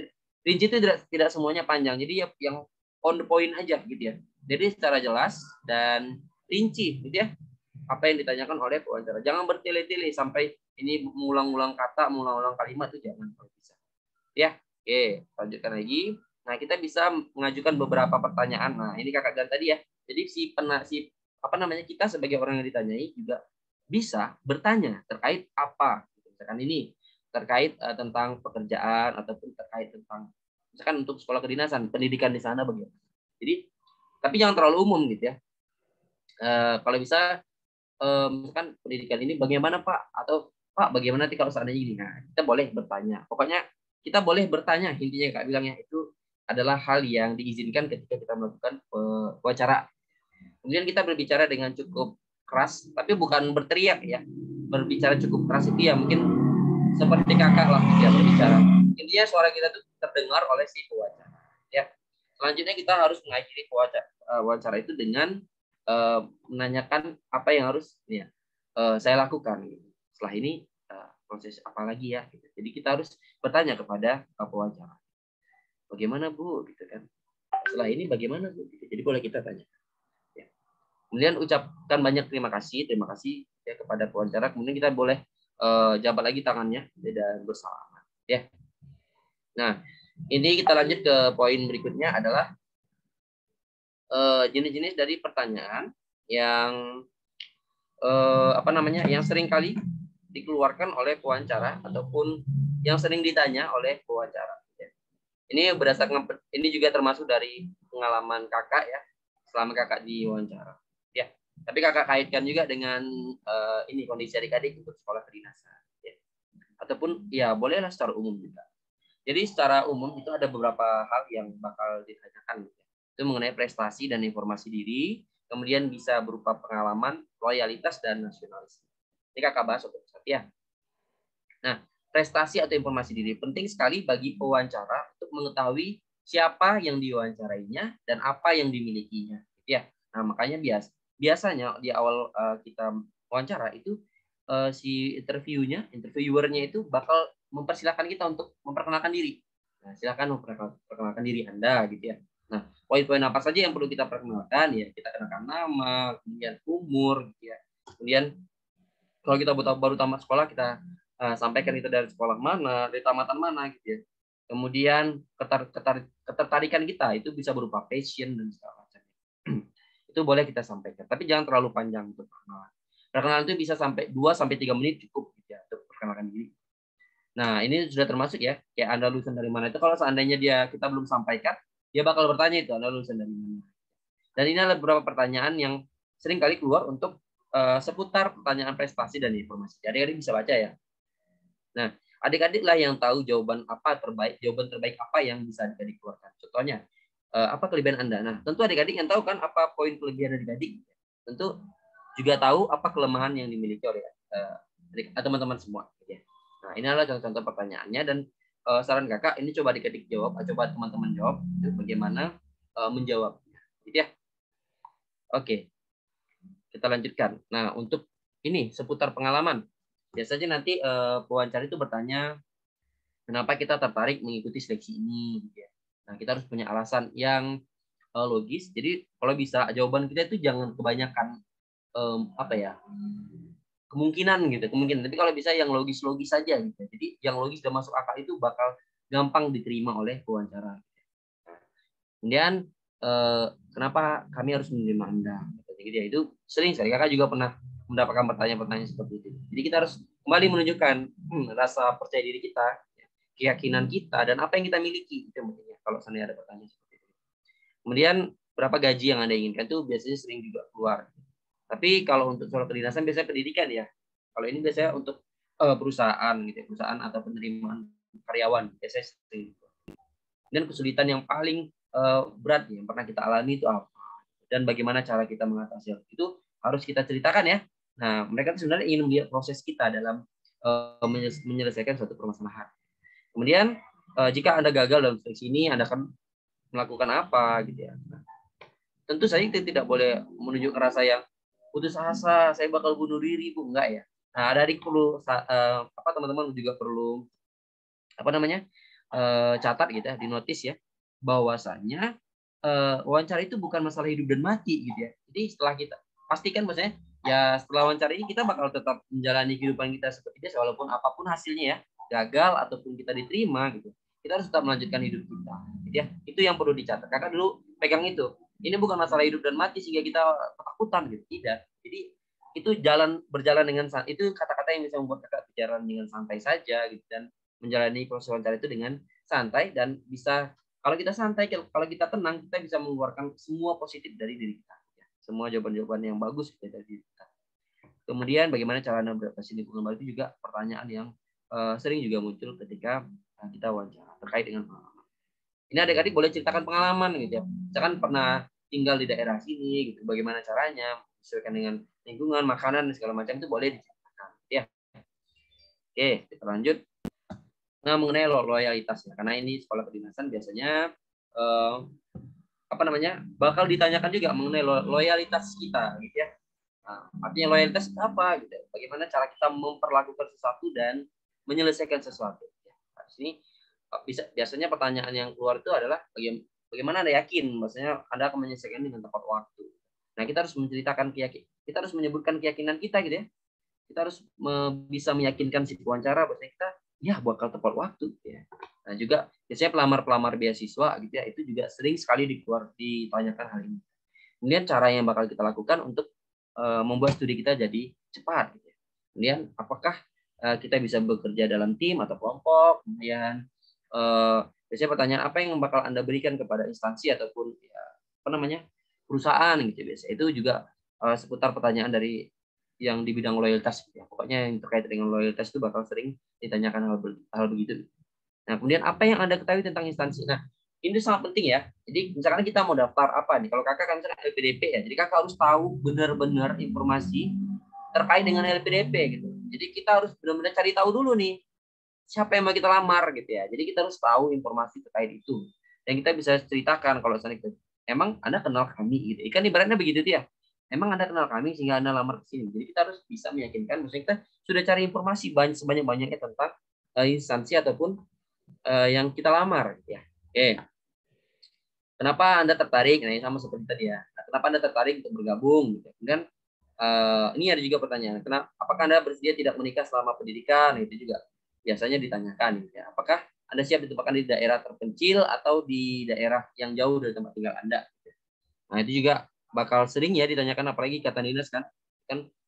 rinci itu tidak semuanya panjang. Jadi ya yang on the point aja gitu ya. Jadi secara jelas dan rinci gitu ya. Apa yang ditanyakan oleh pewawancara. Jangan bertele-tele sampai ini mengulang-ulang kata, mengulang-ulang kalimat itu jangan kalau bisa. Ya, oke, lanjutkan lagi. Nah, kita bisa mengajukan beberapa pertanyaan. Nah, ini kakak bilang tadi ya. Jadi kita sebagai orang yang ditanyai juga bisa bertanya terkait apa. Misalkan ini terkait tentang pekerjaan ataupun terkait tentang misalkan untuk sekolah kedinasan, pendidikan di sana bagaimana. Jadi, tapi jangan terlalu umum gitu ya. Kalau bisa misalkan pendidikan ini bagaimana Pak, atau Pak bagaimana nanti kalau seandainya gini. Nah, kita boleh bertanya. Pokoknya kita boleh bertanya, intinya Kak bilangnya itu adalah hal yang diizinkan ketika kita melakukan wawancara. Kemudian kita berbicara dengan cukup keras, tapi bukan berteriak ya. Berbicara cukup keras itu ya mungkin seperti kakak lah ya berbicara. Intinya suara kita tuh terdengar oleh si pewawancara. Ya. Selanjutnya kita harus mengakhiri wawancara itu dengan menanyakan apa yang harus ya, saya lakukan. Setelah ini proses apa lagi ya? Gitu. Jadi kita harus bertanya kepada pewawancara. Bagaimana Bu? Gitu kan. Setelah ini bagaimana Bu? Gitu. Jadi boleh kita tanya. Ya. Kemudian ucapkan banyak terima kasih ya kepada pewawancara. Kemudian kita boleh jabat lagi tangannya dan bersalaman. Ya. Nah, ini kita lanjut ke poin berikutnya adalah jenis-jenis dari pertanyaan yang yang sering kali dikeluarkan oleh pewawancara ataupun yang sering ditanya oleh pewawancara. Ini berdasarkan ini juga termasuk dari pengalaman kakak ya selama kakak di wawancara. Ya, tapi kakak kaitkan juga dengan ini kondisi adik-adik untuk sekolah kedinasan. Ya. Ataupun ya bolehlah secara umum juga. Jadi secara umum itu ada beberapa hal yang bakal ditanyakan. Itu mengenai prestasi dan informasi diri, kemudian bisa berupa pengalaman, loyalitas, dan nasionalisme. Ini kakak bahas satu-satu ya. Nah, prestasi atau informasi diri penting sekali bagi pewawancara untuk mengetahui siapa yang diverancarainya dan apa yang dimilikinya. Ya, nah makanya biasanya di awal kita wawancara itu si interviewernya itu bakal mempersilahkan kita untuk memperkenalkan diri. Nah, silakan memperkenalkan diri Anda gitu ya. Nah, poin-poin apa saja yang perlu kita perkenalkan ya, kita kenalkan nama, kemudian umur gitu ya. Kemudian kalau kita baru tamat sekolah kita sampaikan itu dari sekolah mana, dari tamatan mana gitu ya. Kemudian ketertarikan kita itu bisa berupa passion dan segala macam. Itu boleh kita sampaikan, tapi jangan terlalu panjang untuk perkenalan. Perkenalan itu bisa sampai 2 sampai 3 menit cukup gitu ya untuk perkenalkan diri. Nah, ini sudah termasuk ya, kayak Anda lulusan dari mana itu kalau seandainya kita belum sampaikan, dia bakal bertanya itu Anda lulusan dari mana. Dan ini adalah beberapa pertanyaan yang sering kali keluar untuk seputar pertanyaan prestasi dan informasi. Jadi adik-adik bisa baca ya. Nah, adik-adiklah yang tahu jawaban terbaik apa yang bisa adik-adik keluarkan. Contohnya, apa kelebihan Anda? Nah, tentu adik-adik yang tahu kan apa poin kelebihan adik-adik. Tentu juga tahu apa kelemahan yang dimiliki oleh teman-teman semua. Nah, ini adalah contoh-contoh pertanyaannya dan saran kakak ini coba adik-adik jawab, coba teman-teman jawab itu bagaimana menjawabnya. Gitu ya. Oke. Kita lanjutkan. Nah, untuk ini seputar pengalaman. Biasanya nanti pewawancara itu bertanya kenapa kita tertarik mengikuti seleksi ini. Gitu ya. Nah, kita harus punya alasan yang logis. Jadi kalau bisa jawaban kita itu jangan kebanyakan kemungkinan gitu, kemungkinan. Tapi kalau bisa yang logis-logis saja gitu. Jadi yang logis dan masuk akal itu bakal gampang diterima oleh pewawancara. Kemudian kenapa kami harus menerima Anda? Gitu ya. Itu sering sekali kakak juga pernah mendapatkan pertanyaan-pertanyaan seperti itu. Jadi kita harus kembali menunjukkan rasa percaya diri kita, keyakinan kita, dan apa yang kita miliki. Itu mungkin ya, kalau seandainya ada pertanyaan seperti itu. Kemudian berapa gaji yang Anda inginkan itu biasanya sering juga keluar. Tapi kalau untuk soal kedinasan biasanya pendidikan ya. Kalau ini biasanya untuk perusahaan gitu, perusahaan atau penerimaan karyawan biasanya sering. Dan kesulitan yang paling berat yang pernah kita alami itu apa? Dan bagaimana cara kita mengatasi itu harus kita ceritakan ya. Nah, mereka sebenarnya ingin melihat proses kita dalam menyelesaikan suatu permasalahan. Kemudian jika Anda gagal dalam seleksi ini, Anda akan melakukan apa gitu ya. Nah, tentu saja kita tidak boleh menunjukkan rasa yang putus asa, saya bakal bunuh diri, Bu, enggak ya. Nah, adik perlu teman-teman juga perlu catat gitu ya, di notis ya, bahwasanya wawancara itu bukan masalah hidup dan mati gitu ya. Jadi setelah kita pastikan maksudnya ya setelah wawancara ini kita bakal tetap menjalani kehidupan kita seperti biasa walaupun apapun hasilnya ya, gagal ataupun kita diterima gitu. Kita harus tetap melanjutkan hidup kita. Gitu ya. Itu yang perlu dicatat. Kakak dulu pegang itu. Ini bukan masalah hidup dan mati sehingga kita ketakutan gitu. Tidak. Jadi itu berjalan dengan itu kata-kata yang bisa membuat kakak berjalan dengan santai saja gitu dan menjalani proses wawancara itu dengan santai dan bisa kalau kita santai, kalau kita tenang, kita bisa mengeluarkan semua positif dari diri kita. Semua jawaban-jawaban yang bagus dari diri kita. Kemudian bagaimana cara beradaptasi lingkungan baru itu juga pertanyaan yang sering juga muncul ketika kita wawancara terkait dengan pengalaman. Ini adik-adik boleh ceritakan pengalaman gitu ya. Misalkan pernah tinggal di daerah sini gitu, bagaimana caranya menyesuaikan dengan lingkungan, makanan dan segala macam itu boleh diceritakan. Ya. Oke, kita lanjut. Nah, mengenai loyalitas ya, karena ini sekolah kedinasan biasanya bakal ditanyakan juga mengenai loyalitas kita gitu ya. Nah, artinya loyalitas itu apa gitu? Bagaimana cara kita memperlakukan sesuatu dan menyelesaikan sesuatu. Nah, di sini biasanya pertanyaan yang keluar itu adalah bagaimana Anda yakin maksudnya Anda akan menyelesaikan dengan tepat waktu. Nah, kita harus menceritakan kita harus menyebutkan keyakinan kita gitu ya. Kita harus bisa meyakinkan si pewawancara bahwa kita ya bakal tepat waktu ya. Nah, juga biasanya pelamar-pelamar beasiswa gitu ya, itu juga sering sekali ditanyakan hal ini. Kemudian cara yang bakal kita lakukan untuk membuat studi kita jadi cepat gitu ya. Kemudian apakah kita bisa bekerja dalam tim atau kelompok. Kemudian biasanya pertanyaan apa yang bakal Anda berikan kepada instansi ataupun ya, perusahaan gitu biasa. Itu juga seputar pertanyaan dari yang di bidang loyalitas gitu ya. Pokoknya yang terkait dengan loyalitas itu bakal sering ditanyakan hal begitu. Nah, kemudian apa yang Anda ketahui tentang instansi? Nah, ini sangat penting ya. Jadi misalkan kita mau daftar apa nih? Kalau kakak kan misalnya LPDP ya. Jadi kakak harus tahu benar-benar informasi terkait dengan LPDP gitu. Jadi kita harus benar-benar cari tahu dulu nih siapa yang mau kita lamar gitu ya. Jadi kita harus tahu informasi terkait itu. Dan kita bisa ceritakan kalau misalnya emang Anda kenal kami gitu. Ikan ibaratnya begitu tuh ya. Emang Anda kenal kami sehingga Anda lamar ke sini. Jadi kita harus bisa meyakinkan maksudnya kita sudah cari informasi sebanyak-banyaknya tentang instansi ataupun yang kita lamar ya. Oke. Kenapa Anda tertarik? Nah, ini sama seperti tadi ya. Nah, kenapa Anda tertarik untuk bergabung gitu. Kemudian ini ada juga pertanyaan. Apakah Anda bersedia tidak menikah selama pendidikan? Itu juga biasanya ditanyakan gitu ya. Apakah Anda siap ditempatkan di daerah terpencil atau di daerah yang jauh dari tempat tinggal Anda? Nah, itu juga bakal sering ya ditanyakan apalagi ikatan dinas kan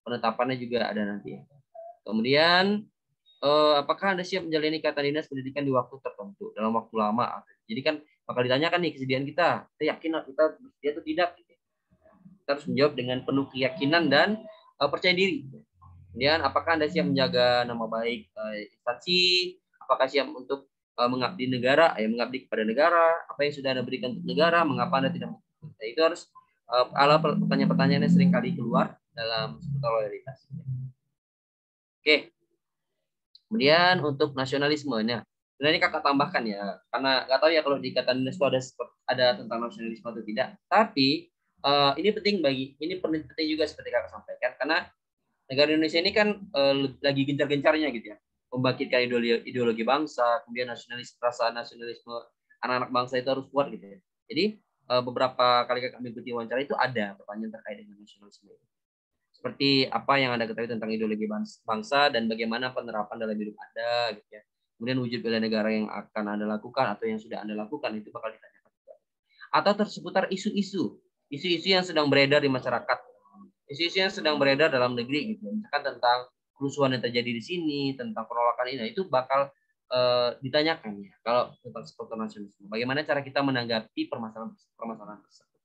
penetapannya juga ada nanti. Kemudian apakah Anda siap menjalani ikatan dinas pendidikan di waktu tertentu dalam waktu lama? Jadi kan bakal ditanyakan nih kesediaan kita yakin kita bersedia atau tidak. Kita harus menjawab dengan penuh keyakinan dan percaya diri. Kemudian apakah Anda siap menjaga nama baik instansi? Apakah siap untuk mengabdi negara? Mengabdi kepada negara? Apa yang sudah Anda berikan untuk negara? Mengapa Anda tidak? Nah, itu harus pertanyaan-pertanyaan yang sering kali keluar dalam seputar loyalitas. Oke. Kemudian untuk nasionalismenya, sebenarnya kakak tambahkan ya, karena nggak tahu ya kalau di ikatan dinas itu ada tentang nasionalisme atau tidak. Tapi ini penting juga seperti kakak sampaikan, karena negara Indonesia ini kan lagi gencar-gencarnya gitu ya. membangkitkan ideologi bangsa, kemudian perasaan nasionalisme anak-anak bangsa itu harus kuat gitu ya. Jadi beberapa kali kami ikuti wawancara itu ada pertanyaan terkait dengan nasionalisme. Seperti apa yang Anda ketahui tentang ideologi bangsa dan bagaimana penerapan dalam hidup Anda gitu ya. Kemudian wujud bela negara yang akan Anda lakukan atau yang sudah Anda lakukan itu bakal ditanyakan juga. Atau seputar isu-isu yang sedang beredar di masyarakat. Isu-isu yang sedang beredar dalam negeri gitu. Misalkan tentang kerusuhan yang terjadi di sini, tentang penolakan ini, itu bakal ditanyakan ya. Kalau tentang supporter nasionalisme, bagaimana cara kita menanggapi permasalahan tersebut.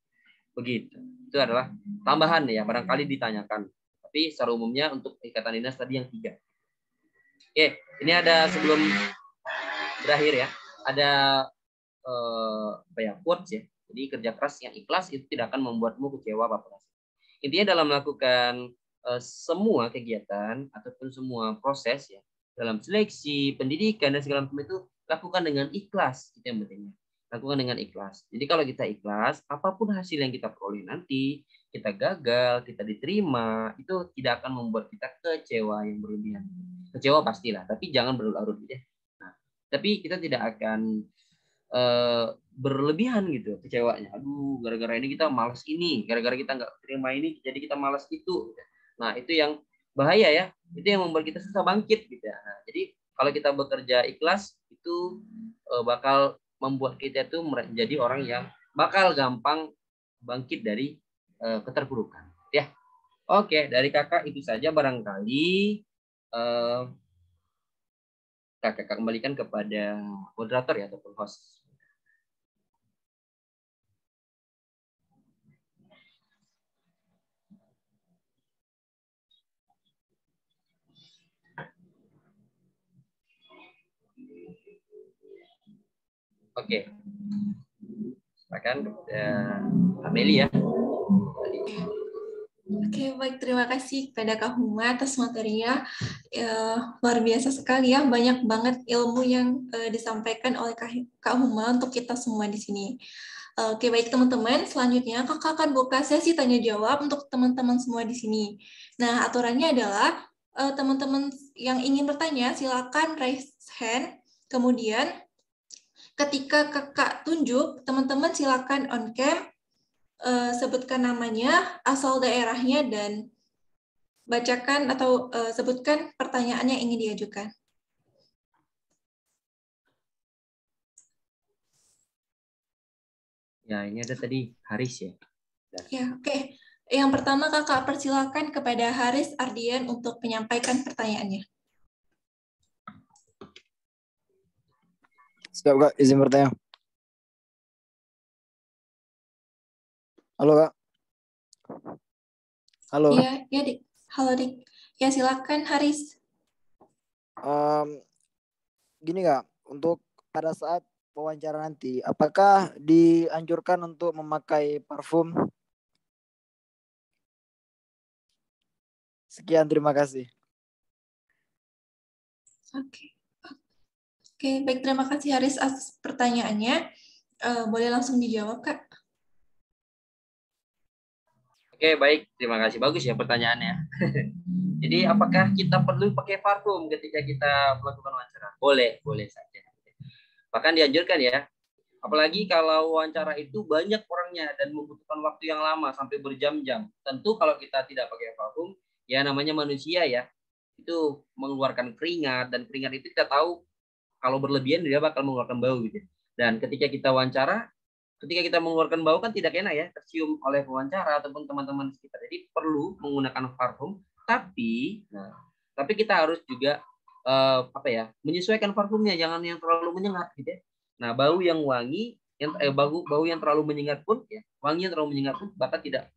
Begitu. Itu adalah tambahan ya, barangkali ditanyakan. Tapi secara umumnya untuk ikatan dinas tadi yang 3. Oke, ini ada sebelum berakhir ya, ada quotes ya. Jadi kerja keras yang ikhlas itu tidak akan membuatmu kecewa baper. Intinya dalam melakukan semua kegiatan ataupun semua proses ya, dalam seleksi, pendidikan dan segala macam itu lakukan dengan ikhlas, itu yang pentingnya. Lakukan dengan ikhlas. Jadi kalau kita ikhlas, apapun hasil yang kita peroleh nanti, kita gagal, kita diterima, itu tidak akan membuat kita kecewa yang berlebihan. Kecewa pastilah, tapi jangan berlarut ya. Nah, tapi kita tidak akan berlebihan gitu kecewanya. Aduh, gara-gara ini kita malas ini, gara-gara kita nggak terima ini, jadi kita malas itu. Nah, itu yang bahaya ya. Itu yang membuat kita susah bangkit gitu ya. Nah, jadi kalau kita bekerja ikhlas itu bakal membuat kita itu menjadi orang yang bakal gampang bangkit dari keterpurukan. Ya, oke, dari kakak itu saja barangkali kakak kembalikan kepada moderator ya ataupun host. Oke. Silakan Amelia. Oke, baik. Terima kasih kepada Kak Huma atas materinya. Luar biasa sekali ya. Banyak banget ilmu yang disampaikan oleh Kak Huma untuk kita semua di sini. Oke, baik teman-teman. Selanjutnya, Kakak akan buka sesi tanya-jawab untuk teman-teman semua di sini. Nah, aturannya adalah teman-teman yang ingin bertanya, silakan raise hand. Kemudian, ketika kakak tunjuk, teman-teman silakan on cam, sebutkan namanya, asal daerahnya, dan bacakan atau sebutkan pertanyaan yang ingin diajukan. Ya, ini ada tadi Haris ya. Ya, oke. Yang pertama kakak persilakan kepada Haris Ardian untuk menyampaikan pertanyaannya. Siap Kak, izin bertanya. Halo Kak. Halo. Iya, ya Dik. Halo Dik. Ya silakan Haris. Gini Kak, untuk pada saat wawancara nanti, apakah dianjurkan untuk memakai parfum? Sekian, terima kasih. Oke, baik, terima kasih Haris atas pertanyaannya. Boleh langsung dijawab, Kak? Oke, baik. Terima kasih. Bagus ya pertanyaannya. Jadi, apakah kita perlu pakai parfum ketika kita melakukan wawancara? Boleh, boleh saja. Bahkan dianjurkan ya. Apalagi kalau wawancara itu banyak orangnya dan membutuhkan waktu yang lama sampai berjam-jam. Tentu kalau kita tidak pakai parfum, ya namanya manusia ya, itu mengeluarkan keringat, dan keringat itu kita tahu kalau berlebihan dia bakal mengeluarkan bau gitu. Dan ketika kita wawancara, ketika kita mengeluarkan bau kan tidak enak ya, tercium oleh pewawancara ataupun teman-teman sekitar. Jadi perlu menggunakan parfum, tapi kita harus juga menyesuaikan parfumnya, jangan yang terlalu menyengat gitu ya. Nah, bau yang wangi, bau yang terlalu menyengat pun ya, wangi yang terlalu menyengat pun bakal tidak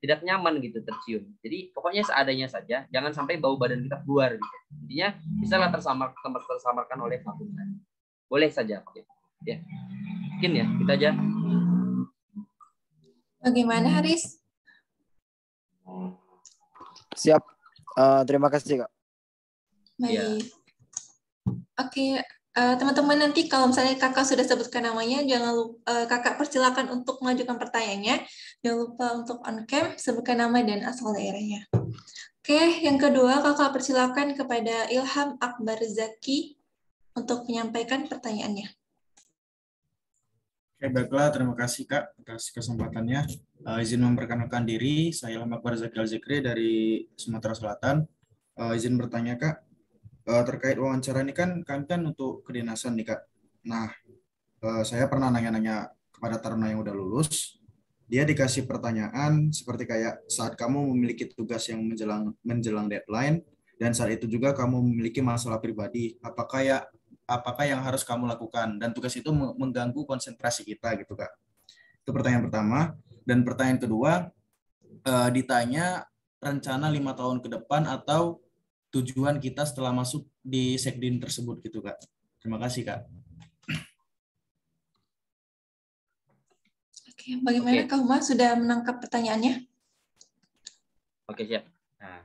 nyaman gitu tercium. Jadi pokoknya seadanya saja, jangan sampai bau badan kita keluar gitu. Intinya bisalah tersamarkan oleh parfum. Boleh saja pakai. Ya. Mungkin ya, kita aja. Bagaimana Haris? Siap. Terima kasih Kak. Baik. Ya. Oke, teman-teman, nanti kalau misalnya kakak sudah sebutkan namanya, jangan lupa, kakak persilakan untuk mengajukan pertanyaannya. Jangan lupa untuk on cam, sebutkan nama dan asal daerahnya. Oke, yang kedua kakak persilakan kepada Ilham Akbar Zaki untuk menyampaikan pertanyaannya. Oke, baiklah. Terima kasih Kak atas kesempatannya. Izin memperkenalkan diri, saya Ilham Akbar Zaki Al-Zikri dari Sumatera Selatan. Izin bertanya Kak, terkait wawancara ini kan kami kan untuk kedinasan nih Kak. Nah, saya pernah nanya-nanya kepada taruna yang udah lulus. Dia dikasih pertanyaan seperti kayak saat kamu memiliki tugas yang menjelang deadline dan saat itu juga kamu memiliki masalah pribadi, apakah yang harus kamu lakukan dan tugas itu mengganggu konsentrasi kita gitu Kak. Itu pertanyaan pertama. Dan pertanyaan kedua, ditanya rencana 5 tahun ke depan atau tujuan kita setelah masuk di sekdin tersebut gitu Kak. Terima kasih Kak. Oke, bagaimana Kak Uma sudah menangkap pertanyaannya? Oke, siap. Nah,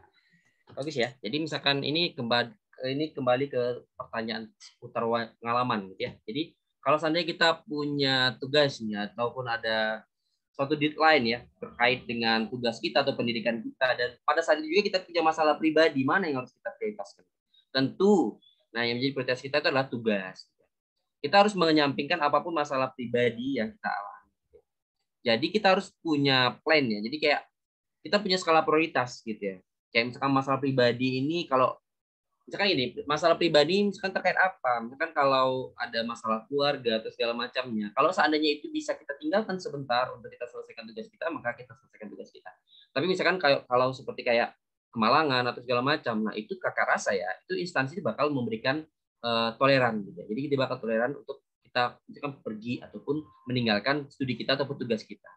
bagus ya. Jadi misalkan ini kembali ke pertanyaan seputar pengalaman gitu ya. Jadi kalau seandainya kita punya tugasnya ataupun ada suatu deadline ya terkait dengan tugas kita atau pendidikan kita, dan pada saat itu juga kita punya masalah pribadi, mana yang harus kita prioritaskan? Tentu, nah yang menjadi prioritas kita itu adalah tugas. Kita harus menyampingkan apapun masalah pribadi yang kita alami. Jadi kita harus punya plan ya. Jadi kayak kita punya skala prioritas gitu ya. Kayak misalkan masalah pribadi ini, kalau misalkan ini masalah pribadi misalkan terkait apa? Misalkan kalau ada masalah keluarga atau segala macamnya. Kalau seandainya itu bisa kita tinggalkan sebentar untuk kita selesaikan tugas kita, maka kita selesaikan tugas kita. Tapi misalkan kalau seperti kayak kemalangan atau segala macam, nah itu kakak rasa ya, itu instansi bakal memberikan toleran gitu. Jadi kita bakal toleran untuk kita misalkan pergi ataupun meninggalkan studi kita ataupun tugas kita.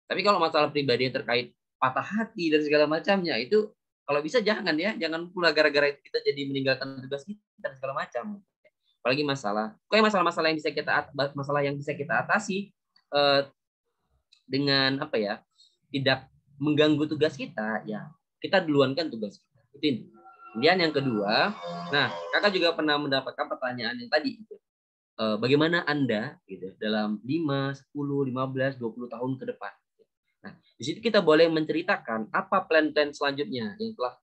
Tapi kalau masalah pribadi yang terkait patah hati dan segala macamnya, itu kalau bisa jangan ya, jangan pula gara-gara itu kita jadi meninggalkan tugas kita dan segala macam. Apalagi pokoknya masalah-masalah yang bisa kita atasi dengan apa ya, tidak mengganggu tugas kita, ya kita duluankan tugas kita. Itu inti. Kemudian yang kedua, nah kakak juga pernah mendapatkan pertanyaan yang tadi gitu. Bagaimana Anda gitu dalam 5, 10, 15, 20 tahun ke depan. Nah, di situ kita boleh menceritakan apa plan-plan selanjutnya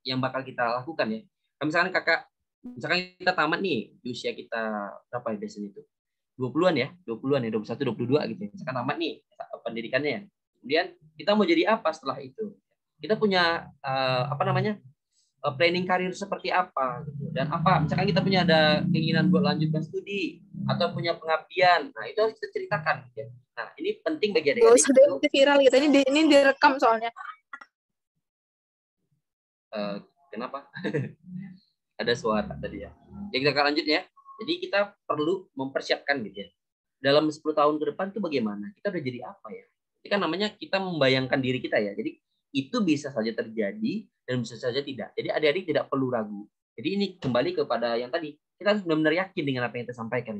yang bakal kita lakukan ya. Misalkan kita tamat nih di usia kita berapa ya biasanya itu? 20-an ya, 21, 22 gitu. Misalkan tamat nih pendidikannya. Kemudian kita mau jadi apa setelah itu? Kita punya planning karir seperti apa gitu. Dan misalkan kita punya ada keinginan buat lanjutkan studi atau punya pengabdian, nah itu harus kita ceritakan ya. Nah ini penting bagi adik-adik. Sudah viral gitu, ini direkam soalnya. Kenapa? Ada suara tadi ya. Jadi kita akan lanjut ya. Jadi kita perlu mempersiapkan gitu ya. Dalam 10 tahun ke depan itu bagaimana? Kita udah jadi apa ya? Ini kan namanya kita membayangkan diri kita ya. Jadi itu bisa saja terjadi dan bisa saja tidak. Jadi adik-adik tidak perlu ragu. Jadi ini kembali kepada yang tadi. Kita harus benar-benar yakin dengan apa yang kita sampaikan.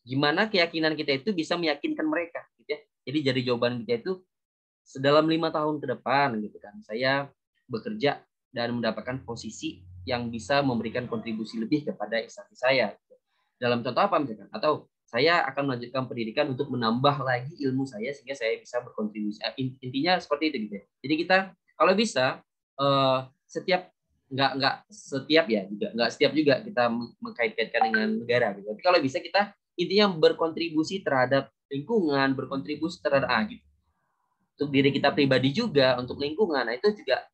Gimana keyakinan kita itu bisa meyakinkan mereka. Gitu ya. Jadi dari jawaban kita itu dalam 5 tahun ke depan gitu kan, saya bekerja dan mendapatkan posisi yang bisa memberikan kontribusi lebih kepada instansi saya. Dalam contoh apa misalkan? Atau saya akan melanjutkan pendidikan untuk menambah lagi ilmu saya sehingga saya bisa berkontribusi. Intinya seperti itu gitu ya. Jadi kita kalau bisa nggak setiap juga kita mengkait-kaitkan dengan negara gitu. Tapi kalau bisa kita intinya berkontribusi terhadap lingkungan, berkontribusi terhadap gitu. Untuk diri kita pribadi juga, untuk lingkungan. Nah, itu juga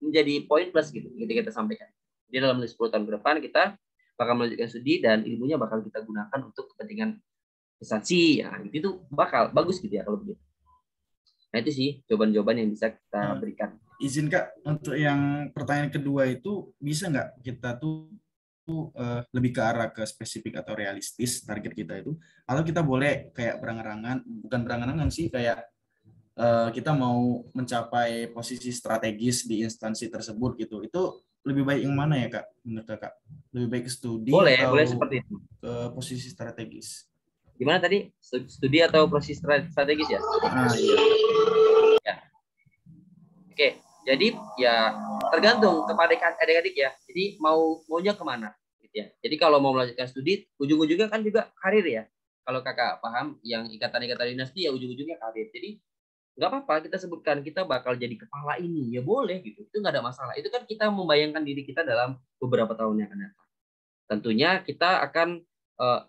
menjadi poin plus gitu ketika kita sampaikan. Jadi dalam 10 tahun ke depan kita bakal melanjutkan studi dan ilmunya bakal kita gunakan untuk kepentingan instansi. Ya, itu bakal bagus gitu ya kalau begitu. Nah, itu sih jawaban-jawaban yang bisa kita berikan. Izin Kak, untuk yang pertanyaan kedua itu bisa nggak kita tuh lebih ke arah ke spesifik atau realistis target kita itu, atau kita boleh kayak bukan berangan-angan sih, kayak kita mau mencapai posisi strategis di instansi tersebut gitu. Itu lebih baik yang mana ya Kak menurut Kakak? Lebih baik studi atau boleh seperti itu. Ke posisi strategis? Gimana tadi? Studi atau posisi strategis ya? Iya. Ya. Oke, jadi ya tergantung kepada adik-adik ya. Jadi maunya kemana gitu ya. Jadi kalau mau melanjutkan studi, ujung-ujungnya kan juga karir ya. Kalau kakak paham, yang ikatan dinasti ya ujung-ujungnya karir. Jadi nggak apa-apa kita sebutkan kita bakal jadi kepala ini, ya boleh gitu, itu nggak ada masalah. Itu kan kita membayangkan diri kita dalam beberapa tahun yang akan datang. Tentunya kita akan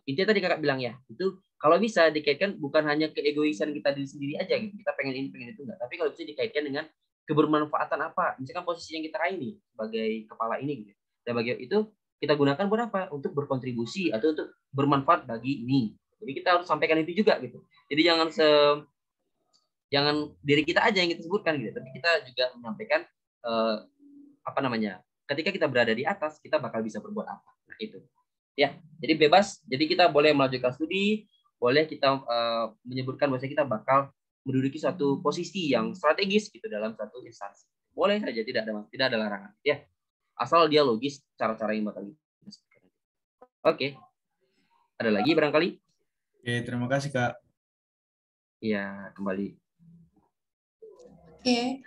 intinya tadi kakak bilang ya, itu kalau bisa dikaitkan bukan hanya keegoisan kita diri sendiri aja gitu, kita pengen ini pengen itu enggak, tapi kalau bisa dikaitkan dengan kebermanfaatan apa, misalkan posisi yang kita raih nih sebagai kepala ini gitu, dan bagi itu kita gunakan buat apa, untuk berkontribusi atau untuk bermanfaat bagi ini. Jadi kita harus sampaikan itu juga gitu. Jadi jangan diri kita aja yang kita sebutkan gitu, tapi kita juga menyampaikan apa namanya, ketika kita berada di atas kita bakal bisa berbuat apa. Nah itu ya, jadi bebas, jadi kita boleh melanjutkan studi, boleh kita menyebutkan bahwa kita bakal menduduki suatu posisi yang strategis gitu dalam satu instansi, boleh saja, tidak ada larangan ya, asal dia logis cara-cara yang bakal kita sebutkan. Oke, ada lagi barangkali? Oke, terima kasih Kak. Ya, kembali. Oke,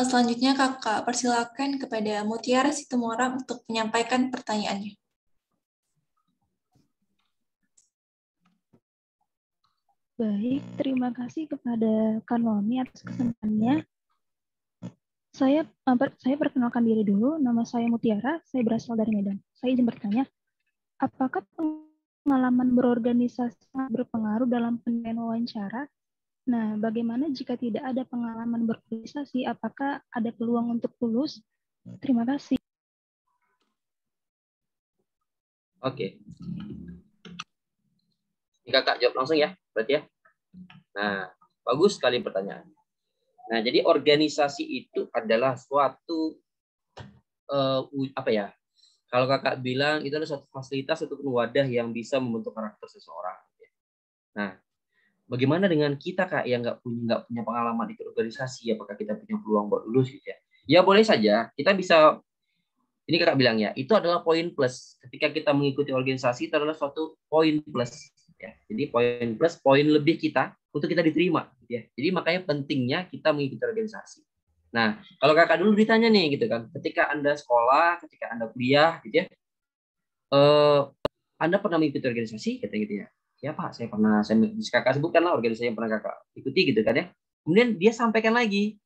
selanjutnya Kakak persilakan kepada Mutiara Situmorang untuk menyampaikan pertanyaannya. Baik, terima kasih kepada Kak Naomi atas kesempatannya. Saya perkenalkan diri dulu, nama saya Mutiara, saya berasal dari Medan. Saya izin bertanya, apakah pengalaman berorganisasi berpengaruh dalam penilaian wawancara? Nah, bagaimana jika tidak ada pengalaman berorganisasi, apakah ada peluang untuk lulus? Terima kasih. Oke. Kakak jawab langsung ya, berarti ya. Nah, bagus sekali pertanyaan. Nah, jadi organisasi itu adalah suatu apa ya? Kalau kakak bilang itu adalah suatu fasilitas atau wadah yang bisa membentuk karakter seseorang. Nah, bagaimana dengan kita kak yang nggak punya pengalaman ikut organisasi? Apakah kita punya peluang buat lulus gitu ya? Ya boleh saja. Kita bisa. Ini kakak bilang ya, itu adalah poin plus. Ketika kita mengikuti organisasi itu adalah suatu poin plus. Ya, jadi poin plus, poin lebih kita untuk kita diterima. Gitu ya. Jadi makanya pentingnya kita mengikuti organisasi. Nah, kalau kakak dulu ditanya nih gitu kan, ketika Anda sekolah, ketika Anda kuliah gitu ya, Anda pernah mengikuti organisasi? Kata gitu ya. Ya Pak, saya pernah, kakak sebutkanlah organisasi yang pernah kakak ikuti gitu kan ya. Kemudian dia sampaikan lagi,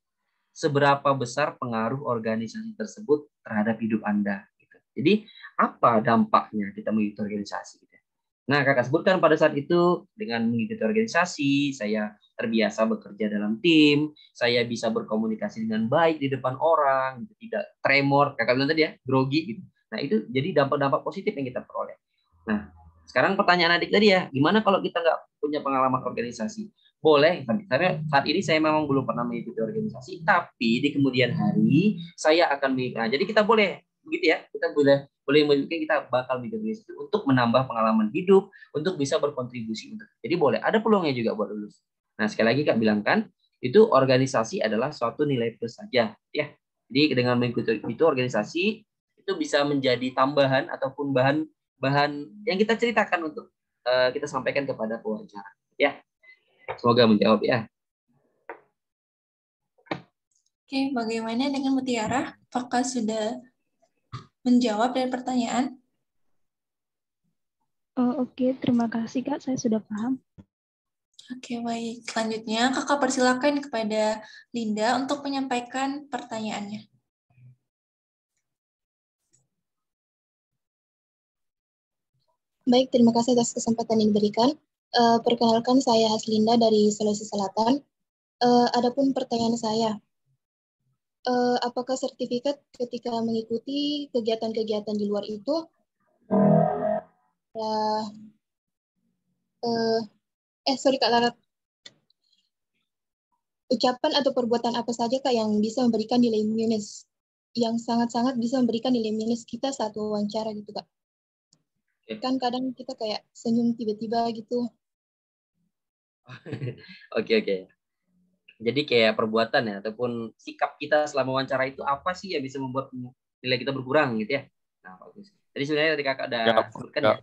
seberapa besar pengaruh organisasi tersebut terhadap hidup Anda. Gitu. Jadi apa dampaknya kita mengikuti organisasi? Gitu. Nah, kakak sebutkan pada saat itu dengan mengikuti organisasi, saya terbiasa bekerja dalam tim, saya bisa berkomunikasi dengan baik di depan orang, tidak tremor, kakak bilang tadi ya, grogi gitu. Nah, itu jadi dampak-dampak positif yang kita peroleh. Nah, sekarang pertanyaan adik tadi ya, gimana kalau kita nggak punya pengalaman organisasi? Boleh, karena saat ini saya memang belum pernah mengikuti organisasi, tapi di kemudian hari saya akan mengikuti. Nah, jadi kita boleh begitu ya, kita boleh mengikuti, kita bakal mengikuti organisasi untuk menambah pengalaman hidup, untuk bisa berkontribusi untuk. Jadi boleh, ada peluangnya juga buat lulus. Nah, sekali lagi Kak bilang kan, itu organisasi adalah suatu nilai plus saja, ya. Jadi dengan mengikuti itu organisasi itu bisa menjadi tambahan ataupun bahan yang kita ceritakan untuk kita sampaikan kepada pewawancara, ya. Semoga menjawab ya. Oke, bagaimana dengan Mutiara? Apakah sudah menjawab dari pertanyaan? Oke, terima kasih Kak, saya sudah paham. Oke, baik. Selanjutnya, Kakak persilakan kepada Linda untuk menyampaikan pertanyaannya. Baik, terima kasih atas kesempatan yang diberikan. Perkenalkan, saya Haslinda dari Sulawesi Selatan. Adapun pertanyaan saya, apakah sertifikat ketika mengikuti kegiatan-kegiatan di luar itu, sorry Kak Larat, ucapan atau perbuatan apa saja Kak yang bisa memberikan nilai minus, yang sangat-sangat bisa memberikan nilai minus kita saat wawancara gitu Kak? Kan kadang kita kayak senyum tiba-tiba gitu. Oke. Jadi kayak perbuatan ya, ataupun sikap kita selama wawancara itu apa sih yang bisa membuat nilai kita berkurang gitu ya. Nah, bagus. Jadi sebenarnya tadi kakak udah sebutkan ya.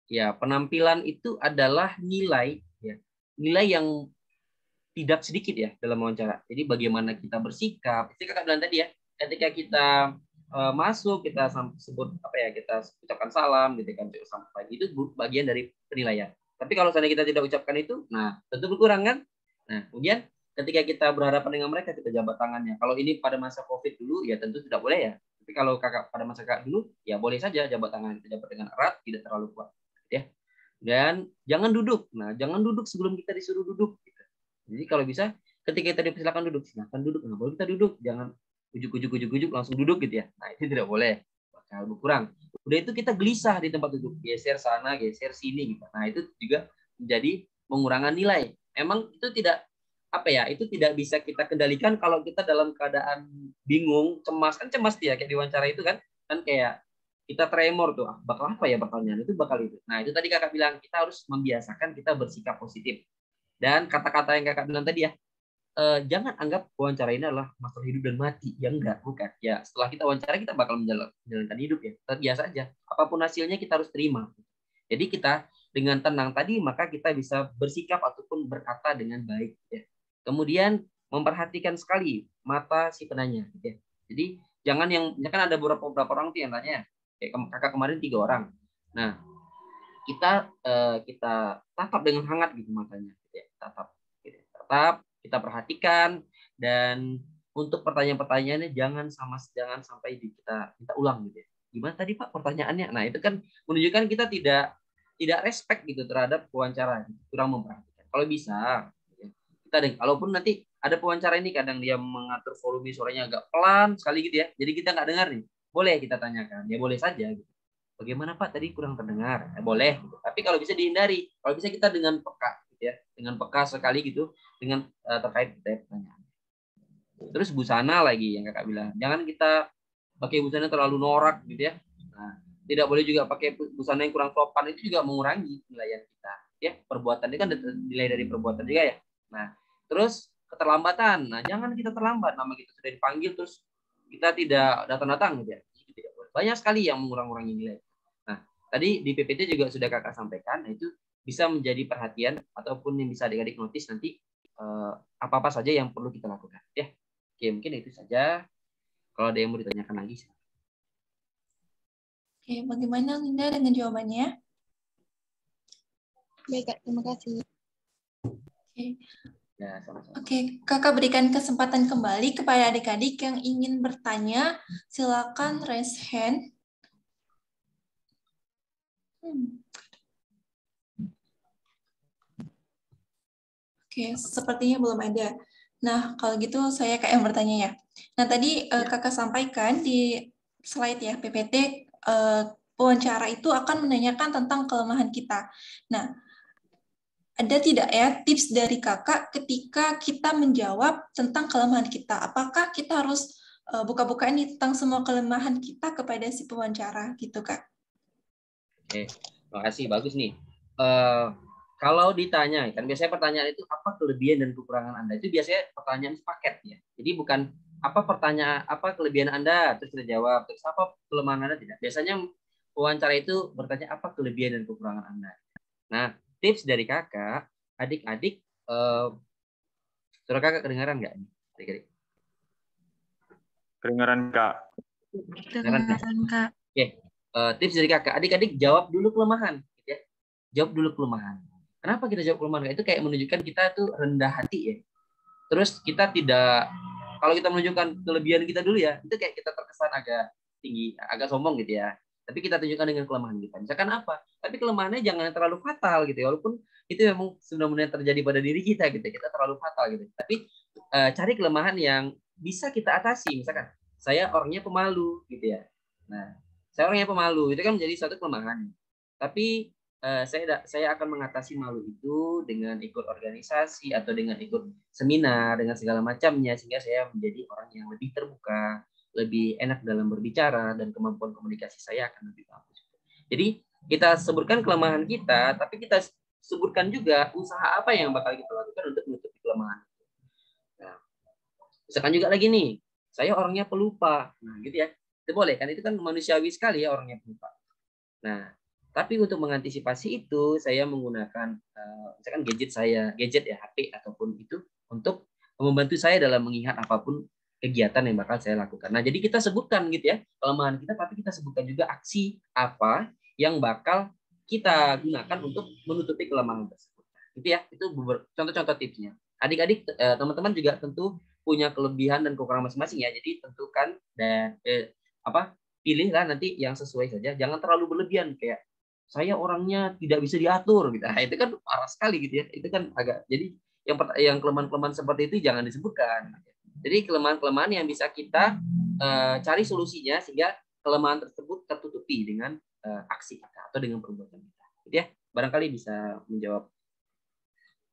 Ya, penampilan itu adalah nilai ya. Nilai yang tidak sedikit ya dalam wawancara. Jadi bagaimana kita bersikap. Itu kakak bilang tadi ya, ketika kita masuk, kita sebut apa ya, kita ucapkan salam gitu kan, sampai itu bagian dari penilaian. Tapi kalau seandainya kita tidak ucapkan itu, nah tentu berkurang kan. Nah kemudian ketika kita berhadapan dengan mereka kita jabat tangannya. Kalau ini pada masa COVID dulu ya tentu tidak boleh ya. Tapi kalau kakak pada masa kakak dulu ya boleh saja jabat tangan, kita jabat dengan erat, tidak terlalu kuat, ya. Dan jangan duduk. Nah, jangan duduk sebelum kita disuruh duduk. Gitu. Jadi kalau bisa ketika kita dipersilakan duduk, silakan duduk. Nah, baru kita duduk, jangan ujuk-ujuk langsung duduk gitu ya. Nah, itu tidak boleh. Bakal berkurang. Udah itu kita gelisah di tempat duduk, geser sana, geser sini gitu. Nah, itu juga menjadi pengurangan nilai. Emang itu tidak itu tidak bisa kita kendalikan kalau kita dalam keadaan bingung, cemas. Kan cemas dia kayak diwawancara itu kan kayak kita tremor tuh, bakal apa ya bakalnya, itu bakal itu. Nah, itu tadi kakak bilang kita harus membiasakan kita bersikap positif. Dan kata-kata yang kakak bilang tadi ya, jangan anggap wawancara ini adalah masalah hidup dan mati. Ya enggak, bukan. Ya setelah kita wawancara kita bakal menjalankan hidup ya. Biasa aja. Apapun hasilnya kita harus terima. Jadi kita dengan tenang tadi maka kita bisa bersikap ataupun berkata dengan baik. Ya. Kemudian memperhatikan sekali mata si penanya. Ya. Jadi jangan kan ada beberapa orang tuh yang tanya. Kayak kakak kemarin 3 orang. Nah kita tatap dengan hangat gitu matanya. Ya. Tatap. Kita perhatikan, dan untuk pertanyaan-pertanyaannya jangan sampai kita ulang gitu ya. Gimana tadi Pak pertanyaannya? Nah, itu kan menunjukkan kita tidak respect gitu terhadap wawancara, kurang memperhatikan. Kalau bisa kita kalaupun nanti ada pewawancara ini kadang dia mengatur volume suaranya agak pelan sekali gitu ya. Jadi kita nggak dengar nih. Boleh kita tanyakan. Ya boleh saja gitu. Bagaimana Pak tadi kurang terdengar? Boleh gitu. Tapi kalau bisa dihindari. Kalau bisa kita dengan peka gitu ya. Dengan peka sekali gitu dengan terkait pertanyaan. Terus busana lagi yang kakak bilang, jangan kita pakai busana terlalu norak gitu ya. Nah, tidak boleh juga pakai busana yang kurang sopan, itu juga mengurangi nilai kita. Ya, perbuatan itu kan nilai dari perbuatan juga ya. Nah, terus keterlambatan. Nah, jangan kita terlambat. Nama kita sudah dipanggil terus kita tidak datang-datang gitu ya. Itu tidak boleh. Banyak sekali yang mengurangi nilai. Nah, tadi di PPT juga sudah kakak sampaikan, nah itu bisa menjadi perhatian ataupun yang bisa adik-adik notice nanti apa-apa saja yang perlu kita lakukan ya. Oke, mungkin itu saja. Kalau ada yang mau ditanyakan lagi. Oke, bagaimana Linda dengan jawabannya? Baik, Kak, terima kasih. Oke. Ya, sama-sama. Oke, kakak berikan kesempatan kembali kepada adik-adik yang ingin bertanya. Silakan raise hand. Oke, sepertinya belum ada. Nah, kalau gitu saya kayak yang bertanya ya. Nah, tadi kakak sampaikan di slide ya, PPT, wawancara itu akan menanyakan tentang kelemahan kita. Nah, ada tidak ya tips dari kakak ketika kita menjawab tentang kelemahan kita? Apakah kita harus buka-bukaan tentang semua kelemahan kita kepada si pewawancara gitu, Kak? Oke, terima kasih. Bagus nih. Kalau ditanya, kan biasanya pertanyaan itu apa kelebihan dan kekurangan Anda? Itu biasanya pertanyaan paket ya. Jadi bukan apa kelebihan Anda terus kita jawab, terus apa kelemahan Anda, tidak. Biasanya wawancara itu bertanya apa kelebihan dan kekurangan Anda. Nah, tips dari kakak, adik-adik, suara kakak kedengaran nggak? Adik-adik? Kedengaran Kak. Kedengaran Kak. Oke, tips dari kakak, adik-adik jawab dulu kelemahan. Ya. Jawab dulu kelemahan. Kenapa kita jawab kelemahan? Itu kayak menunjukkan kita tuh rendah hati ya. Terus kita tidak, kalau kita menunjukkan kelebihan kita dulu ya, itu kayak kita terkesan agak tinggi, agak sombong gitu ya. Tapi kita tunjukkan dengan kelemahan kita. Misalkan apa? Tapi kelemahannya jangan terlalu fatal gitu ya. Walaupun itu memang sebenarnya terjadi pada diri kita gitu. Kita terlalu fatal gitu. Tapi cari kelemahan yang bisa kita atasi. Misalkan saya orangnya pemalu gitu ya. Nah, saya orangnya pemalu, itu kan menjadi suatu kelemahan. Tapi saya akan mengatasi malu itu dengan ikut organisasi atau dengan ikut seminar dengan segala macamnya, sehingga saya menjadi orang yang lebih terbuka, lebih enak dalam berbicara, dan kemampuan komunikasi saya akan lebih bagus. Jadi kita sebutkan kelemahan kita, tapi kita sebutkan juga usaha apa yang bakal kita lakukan untuk menutupi kelemahan. Nah, misalkan juga lagi nih, saya orangnya pelupa, nah gitu ya, itu boleh kan? Itu kan manusiawi sekali ya orangnya pelupa. Nah, tapi untuk mengantisipasi itu, saya menggunakan misalkan gadget ya, HP ataupun itu untuk membantu saya dalam mengingat apapun kegiatan yang bakal saya lakukan. Nah, jadi kita sebutkan gitu ya kelemahan kita, tapi kita sebutkan juga aksi apa yang bakal kita gunakan untuk menutupi kelemahan tersebut. Gitu ya, itu contoh-contoh tipsnya. Adik-adik, teman-teman juga tentu punya kelebihan dan kekurangan masing-masing ya. Jadi tentukan dan pilihlah nanti yang sesuai saja. Jangan terlalu berlebihan kayak saya orangnya tidak bisa diatur gitu. Nah, itu kan parah sekali gitu ya. Itu kan agak, jadi yang kelemahan-kelemahan seperti itu jangan disebutkan. Jadi kelemahan-kelemahan yang bisa kita cari solusinya sehingga kelemahan tersebut tertutupi dengan aksi kita atau dengan perbuatan kita. Gitu ya. Barangkali bisa menjawab.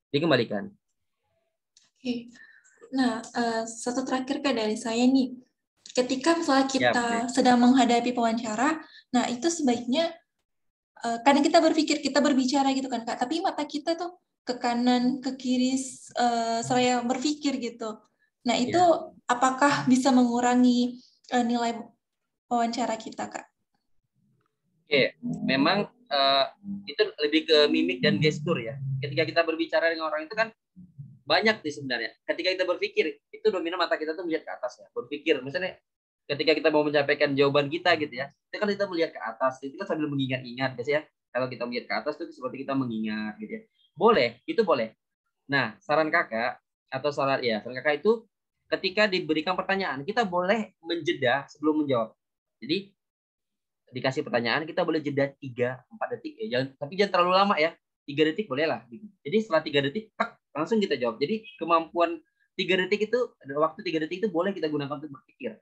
Dikembalikan. Oke. Nah, satu terakhir Kak dari saya nih. Ketika misalnya kita sedang menghadapi wawancara, nah itu sebaiknya kadang kita berpikir, kita berbicara gitu kan Kak, tapi mata kita tuh ke kanan, ke kiri, seraya berpikir gitu. Nah itu apakah bisa mengurangi nilai wawancara kita Kak? Oke, memang itu lebih ke mimik dan gestur ya. Ketika kita berbicara dengan orang itu kan banyak nih sebenarnya. Ketika kita berpikir, itu dominan mata kita tuh melihat ke atas ya. Berpikir, misalnya ketika kita mau menyampaikan jawaban kita gitu ya, itu kan kita melihat ke atas, itu kan sambil mengingat-ingat guys ya. Kalau kita melihat ke atas itu seperti kita mengingat gitu ya. Boleh, itu boleh. Nah, saran kakak itu ketika diberikan pertanyaan, kita boleh menjeda sebelum menjawab. Jadi dikasih pertanyaan, kita boleh jeda 3-4 detik ya. Tapi jangan terlalu lama ya. 3 detik boleh lah gitu. Jadi setelah 3 detik, langsung kita jawab. Jadi kemampuan 3 detik itu, waktu 3 detik itu boleh kita gunakan untuk berpikir.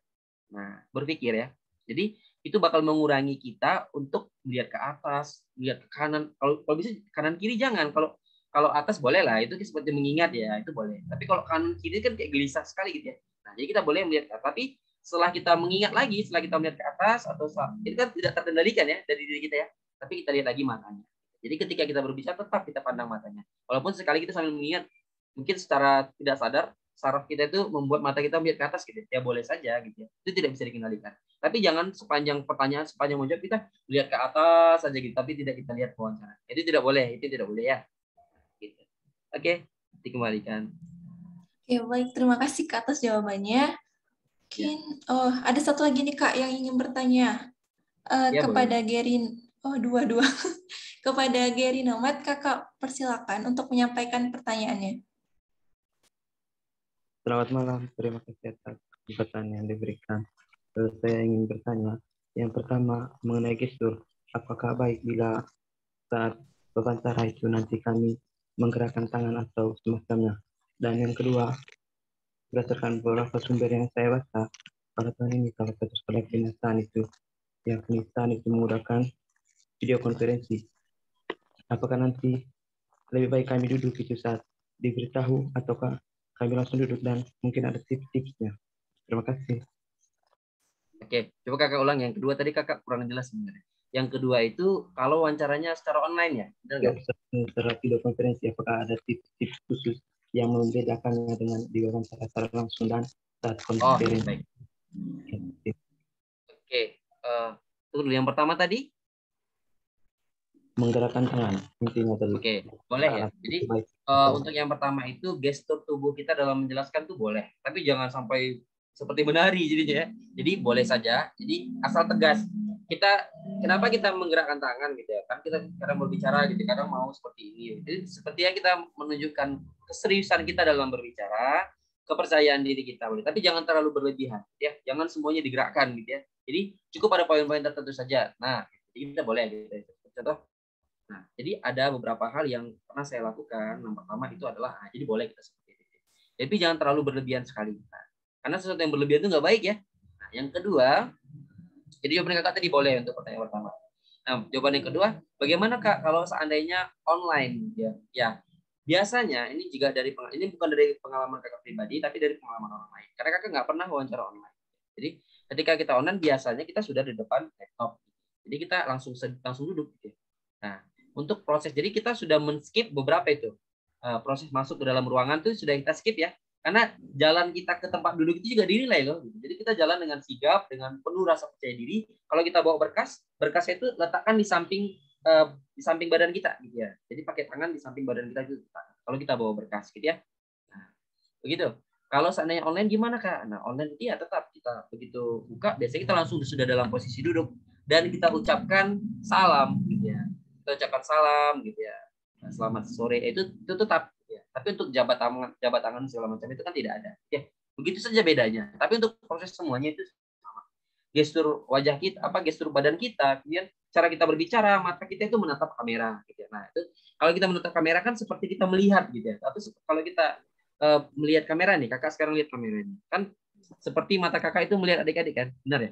Nah, berpikir ya. Jadi itu bakal mengurangi kita untuk melihat ke atas, melihat ke kanan. Kalau bisa kanan kiri jangan. Kalau atas boleh lah. Itu seperti mengingat ya, itu boleh. Tapi kalau kanan kiri kan kayak gelisah sekali gitu ya. Nah, jadi kita boleh melihat ke atas. Tapi setelah kita mengingat lagi, setelah kita melihat ke atas atau itu kan tidak terkendalikan ya dari diri kita ya. Tapi kita lihat lagi matanya. Jadi ketika kita berbicara tetap kita pandang matanya. Walaupun sekali kita sambil mengingat, mungkin secara tidak sadar saraf kita itu membuat mata kita melihat ke atas gitu. Ya boleh saja gitu ya. Itu tidak bisa dikendalikan. Tapi jangan sepanjang pertanyaan, sepanjang menjawab kita lihat ke atas saja gitu, tapi tidak kita lihat wawancara. Itu tidak boleh ya. Gitu. Oke, dikembalikan. Oke, baik. Terima kasih Kak atas jawabannya. Mungkin ada satu lagi nih Kak yang ingin bertanya kepada Gerin. Dua. Kepada Gerin Ahmad, Kakak persilakan untuk menyampaikan pertanyaannya. Selamat malam, terima kasih atas kesempatan yang diberikan. Saya ingin bertanya, yang pertama mengenai gestur, apakah baik bila saat wawancara itu nanti kami menggerakkan tangan atau semacamnya? Dan yang kedua, berdasarkan beberapa sumber yang saya baca, pada tahun ini kalau satu sekolah penyiasan itu, yang penyiasan itu menggunakan video konferensi. Apakah nanti lebih baik kami duduk itu saat diberitahu ataukah kami langsung duduk dan mungkin ada tips-tipsnya? Terima kasih. Oke, coba kakak ulang yang kedua tadi kakak kurang jelas sebenarnya. Yang kedua itu kalau wawancaranya secara online ya? Ya, secara video konferensi, apakah ada tips-tips khusus yang membedakannya dengan di wawancara secara langsung dan saat konferensi? Baik. Oke, tunggu dulu yang pertama tadi? Menggerakkan tangan, intinya tadi. Oke, boleh ya. Jadi untuk yang pertama itu gestur tubuh kita dalam menjelaskan tuh boleh, tapi jangan sampai seperti menari jadinya ya. Jadi boleh saja. Jadi asal tegas. Kenapa kita menggerakkan tangan gitu ya? Kan kita kadang berbicara gitu, kadang mau seperti ini. Jadi sepertinya kita menunjukkan keseriusan kita dalam berbicara, kepercayaan diri kita boleh, tapi jangan terlalu berlebihan ya. Jangan semuanya digerakkan gitu ya. Jadi cukup pada poin-poin tertentu saja. Nah, jadi kita boleh gitu. Contoh. Nah, jadi ada beberapa hal yang pernah saya lakukan. Yang pertama itu adalah, jadi boleh kita seperti itu. Tapi jangan terlalu berlebihan sekali. Nah, karena sesuatu yang berlebihan itu nggak baik ya. Nah, yang kedua, jadi jawaban kakak tadi boleh untuk pertanyaan pertama. Nah, jawaban yang kedua, bagaimana Kak kalau seandainya online ya? Ya, biasanya ini juga ini bukan dari pengalaman kakak pribadi, tapi dari pengalaman orang lain. Karena kakak nggak pernah wawancara online. Jadi ketika kita online biasanya kita sudah di depan laptop. Jadi kita langsung duduk. Gitu. Nah, untuk proses, jadi kita sudah men-skip beberapa itu proses masuk ke dalam ruangan tuh sudah kita skip ya, karena jalan kita ke tempat duduk itu juga dinilai loh. Jadi kita jalan dengan sigap, dengan penuh rasa percaya diri. Kalau kita bawa berkasnya itu letakkan di samping badan kita gitu ya. Jadi pakai tangan di samping badan kita gitu. Kalau kita bawa berkas gitu ya. Nah, begitu. Kalau seandainya online gimana Kak? Nah, online ya tetap kita begitu buka, biasanya kita langsung sudah dalam posisi duduk dan kita ucapkan salam gitu ya. Kita ucapkan salam gitu ya, selamat sore, itu tetap ya. Tapi untuk jabat tangan segala macam itu kan tidak ada. Ya, begitu saja bedanya. Tapi untuk proses semuanya itu sama. Gestur wajah kita, gestur badan kita, kemudian cara kita berbicara, mata kita itu menatap kamera gitu ya. Nah, itu kalau kita menatap kamera kan seperti kita melihat gitu ya. Tapi kalau kita melihat kamera nih, kakak sekarang lihat kamera ini. Kan seperti mata kakak itu melihat adik-adik kan? Benar ya?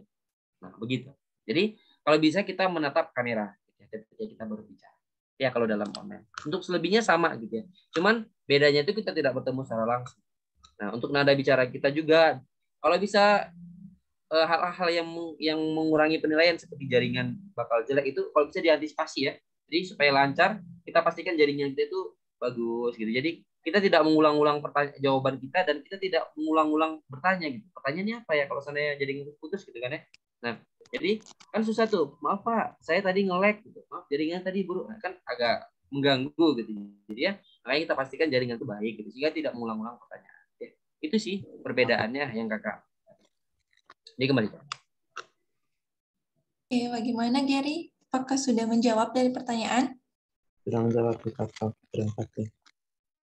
Nah, begitu. Jadi, kalau bisa kita menatap kamera gitu ya, ketika kita berbicara. Ya, kalau dalam online. Untuk selebihnya sama gitu ya. Cuman bedanya itu kita tidak bertemu secara langsung. Nah, untuk nada bicara kita juga, kalau bisa hal-hal yang mengurangi penilaian seperti jaringan bakal jelek itu kalau bisa diantisipasi ya. Jadi supaya lancar, kita pastikan jaringan kita itu bagus gitu. Jadi kita tidak mengulang-ulang jawaban kita dan kita tidak mengulang-ulang bertanya gitu. Pertanyaannya apa ya kalau seandainya jaringan putus gitu kan ya. Nah, jadi kan susah tuh. Maaf Pak, saya tadi nge-lag gitu. Maaf, jaringan tadi buruk. Nah, kan agak mengganggu gitu. Jadi ya, makanya kita pastikan jaringan itu baik gitu sehingga tidak mengulang-ulang pertanyaan. Ya, itu sih perbedaannya yang kakak. Ini kembali. Oke, bagaimana Gary? Apakah sudah menjawab dari pertanyaan? Sudah menjawab kakak. Terima kasih.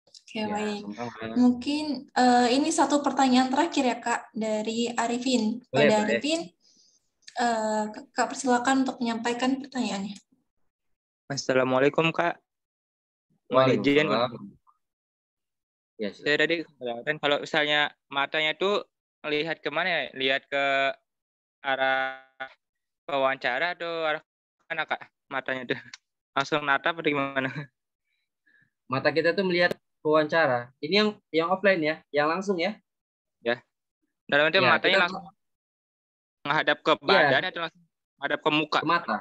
Oke, Ya, baik. sama-sama. Mungkin ini satu pertanyaan terakhir ya Kak dari Arifin. Boleh, Pada boleh. Arifin, Kak persilakan untuk menyampaikan pertanyaannya. Assalamualaikum Kak. Mohon izin. Waalaikumsalam. Ya, silakan. Saya tadi kelihatan kalau misalnya matanya tuh lihat kemana ya? Lihat ke arah wawancara atau arah mana Kak? Matanya tuh langsung natap atau gimana? Mata kita tuh melihat wawancara. Ini yang offline ya, yang langsung ya. Ya. Dalam arti Ya, matanya kita langsung menghadap ke ya, badan atau langsung menghadap ke muka? ke mata.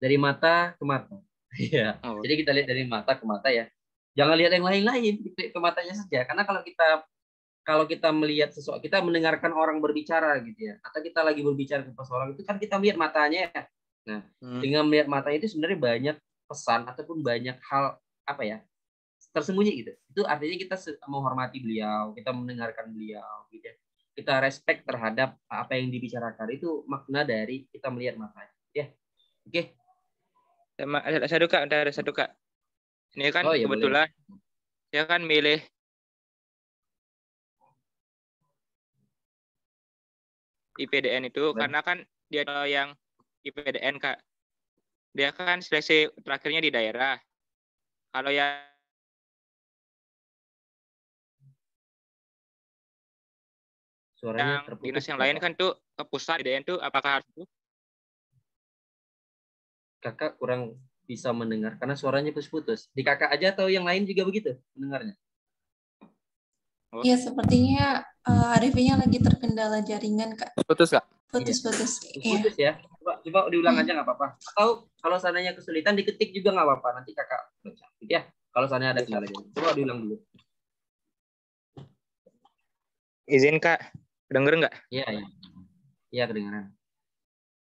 Dari mata ke mata. Iya. Oh. Jadi kita lihat dari mata ke mata ya. Jangan lihat yang lain-lain, ke matanya saja. Karena kalau kita melihat sesuatu, kita mendengarkan orang berbicara gitu ya, atau kita lagi berbicara ke seseorang itu kan kita melihat matanya. Nah, dengan melihat matanya itu sebenarnya banyak pesan ataupun banyak hal apa ya tersembunyi gitu. Itu artinya kita menghormati beliau, kita mendengarkan beliau, gitu ya. Kita respect terhadap apa yang dibicarakan. Itu makna dari kita melihat matanya. Ya, oke. Ada satu kak. Ini kan Oh, ya, kebetulan dia kan milih IPDN itu karena kan dia yang IPDN Kak. Dia kan seleksi terakhirnya di daerah. Kalau yang suaranya dinas yang lain kan tuh ke pusat IPDN tuh apakah harus itu? Kakak kurang bisa mendengar karena suaranya putus-putus. Di kakak aja atau yang lain juga begitu mendengarnya? Oh. Ya, sepertinya Arifinnya lagi terkendala jaringan Kak. Putus Kak? Putus-putus. Putus ya. Coba diulang aja nggak apa-apa. Atau kalau seandainya kesulitan diketik juga nggak apa-apa. Nanti kakak baca. Ya. Kalau seandainya ada kendala jaringan. Coba diulang dulu. Izin Kak, denger nggak? Iya, iya. Iya, kedengaran.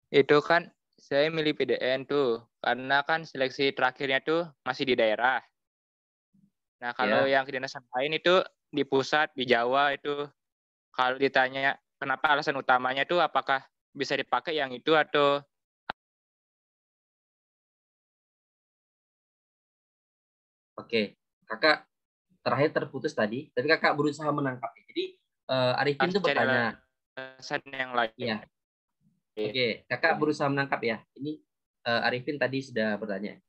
Itu kan saya milih PDN tuh karena kan seleksi terakhirnya tuh masih di daerah. Nah kalau yang kedinasan lain itu di pusat di Jawa itu kalau ditanya kenapa alasan utamanya tuh apakah bisa dipakai yang itu atau Oke, kakak terakhir terputus tadi, tapi kakak berusaha menangkapnya. Jadi Arifin tuh bertanya. Alasan yang lain. Iya. Oke, kakak berusaha menangkap ya. Ini Arifin tadi sudah bertanya.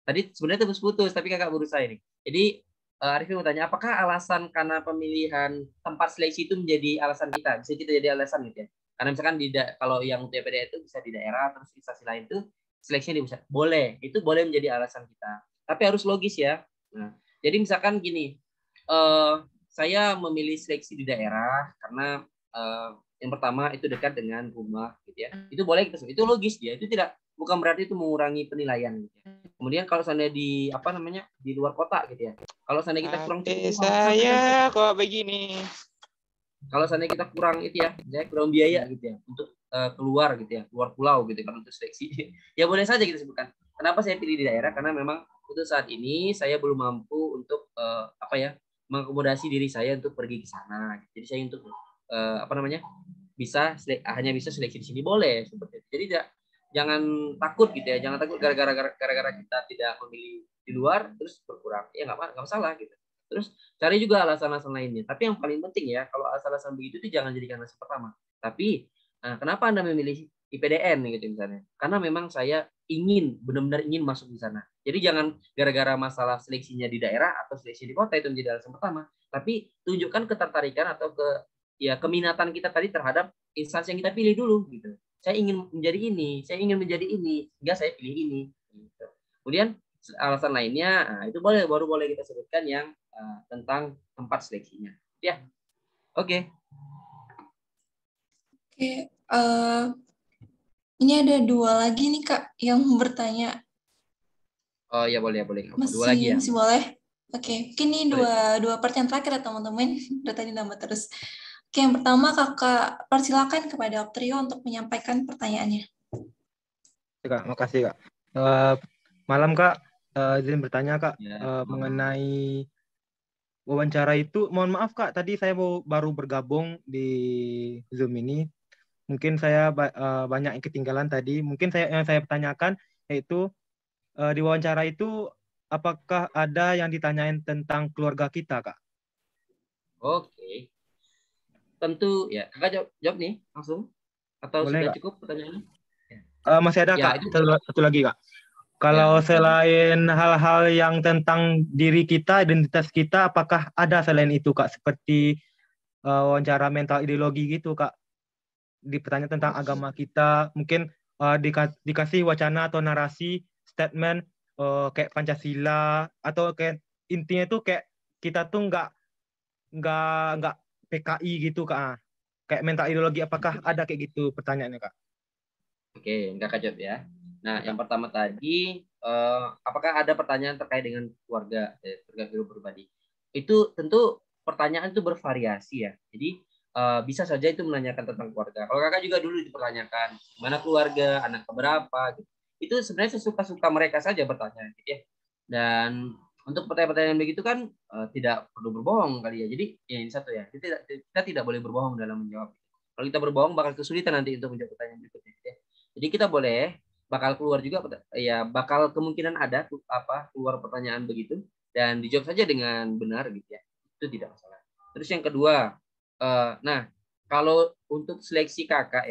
Tadi sebenarnya putus-putus, tapi kakak berusaha ini. Jadi Arifin bertanya, apakah alasan karena pemilihan tempat seleksi itu menjadi alasan kita? Bisa kita jadi alasan gitu ya? Karena misalkan kalau yang TPD itu bisa di daerah, terus instansi lain itu seleksinya di pusat. Boleh, itu boleh menjadi alasan kita. Tapi harus logis ya. Nah, jadi misalkan gini, saya memilih seleksi di daerah karena yang pertama itu dekat dengan rumah, gitu ya. Itu boleh kita sebut. Itu logis dia. Itu bukan berarti itu mengurangi penilaian. Gitu ya. Kemudian kalau seandainya di luar kota, gitu ya. Kalau seandainya kita kurang saya kok begini. Kalau seandainya kita kurang itu ya, kurang biaya gitu ya untuk keluar gitu ya, keluar pulau gitu kan untuk seleksi. Ya boleh saja kita sebutkan. Kenapa saya pilih di daerah? Karena memang untuk saat ini saya belum mampu untuk mengakomodasi diri saya untuk pergi ke sana. Jadi saya untuk hanya bisa seleksi di sini boleh seperti itu. Jadi jangan takut gitu ya, jangan takut gara-gara kita tidak memilih di luar terus berkurang. Ya nggak masalah gitu. Terus cari juga alasan-alasan lainnya. Tapi yang paling penting ya, kalau alasan-alasan begitu itu jangan jadikan alasan pertama. Tapi kenapa Anda memilih IPDN gitu misalnya? Karena memang saya benar-benar ingin masuk di sana. Jadi jangan gara-gara masalah seleksinya di daerah atau seleksi di kota itu menjadi alasan pertama. Tapi tunjukkan ketertarikan atau keminatan kita tadi terhadap instansi yang kita pilih dulu gitu. Saya ingin menjadi ini, sehingga saya pilih ini. Gitu. Kemudian alasan lainnya, itu baru boleh kita sebutkan yang tentang tempat seleksinya. Ya, oke. Oke, ini ada 2 lagi nih Kak yang bertanya. Oh ya boleh. Masih, 2 lagi ya. Masih boleh? Oke, mungkin ini dua pertanyaan terakhir ya teman-teman. Udah tadi nambah terus. Oke, yang pertama Kakak persilakan kepada Optrio untuk menyampaikan pertanyaannya. Kak, makasih Kak. Malam Kak, izin bertanya Kak mengenai wawancara itu. Mohon maaf Kak, tadi saya baru bergabung di Zoom ini. Mungkin saya banyak yang ketinggalan tadi. Mungkin yang saya pertanyakan yaitu di wawancara itu apakah ada yang ditanyain tentang keluarga kita Kak? Oke. Tentu ya. Kakak jawab nih langsung atau boleh, sudah Kak? Cukup pertanyaannya? Masih ada ya, Kak. Satu lagi Kak. Kalau selain hal-hal yang tentang diri kita, identitas kita, apakah ada selain itu Kak? Seperti wawancara mental ideologi gitu Kak. Ditanya tentang agama kita, mungkin dikasih wacana atau narasi, statement kayak Pancasila, atau kayak intinya tuh kayak kita tuh nggak PKI gitu Kak. Kayak mental ideologi, apakah ada kayak gitu pertanyaannya Kak? Oke, Kakak jawab ya. Nah, yang pertama tadi, apakah ada pertanyaan terkait dengan keluarga pribadi? Itu tentu pertanyaan itu bervariasi ya. Jadi bisa saja itu menanyakan tentang keluarga. Kalau Kakak juga dulu dipertanyakan, mana keluarga, anak keberapa, gitu. Itu sebenarnya sesuka-suka mereka saja bertanya, gitu ya. Dan untuk pertanyaan-pertanyaan begitu kan tidak perlu berbohong kali ya. Jadi ya ini satu ya, kita tidak boleh berbohong dalam menjawab. Kalau kita berbohong bakal kesulitan nanti untuk menjawab pertanyaan berikutnya. Ya. Jadi kita bakal keluar juga ya, bakal kemungkinan ada keluar pertanyaan begitu dan dijawab saja dengan benar gitu ya. Itu tidak masalah. Terus yang kedua, nah kalau untuk seleksi kakak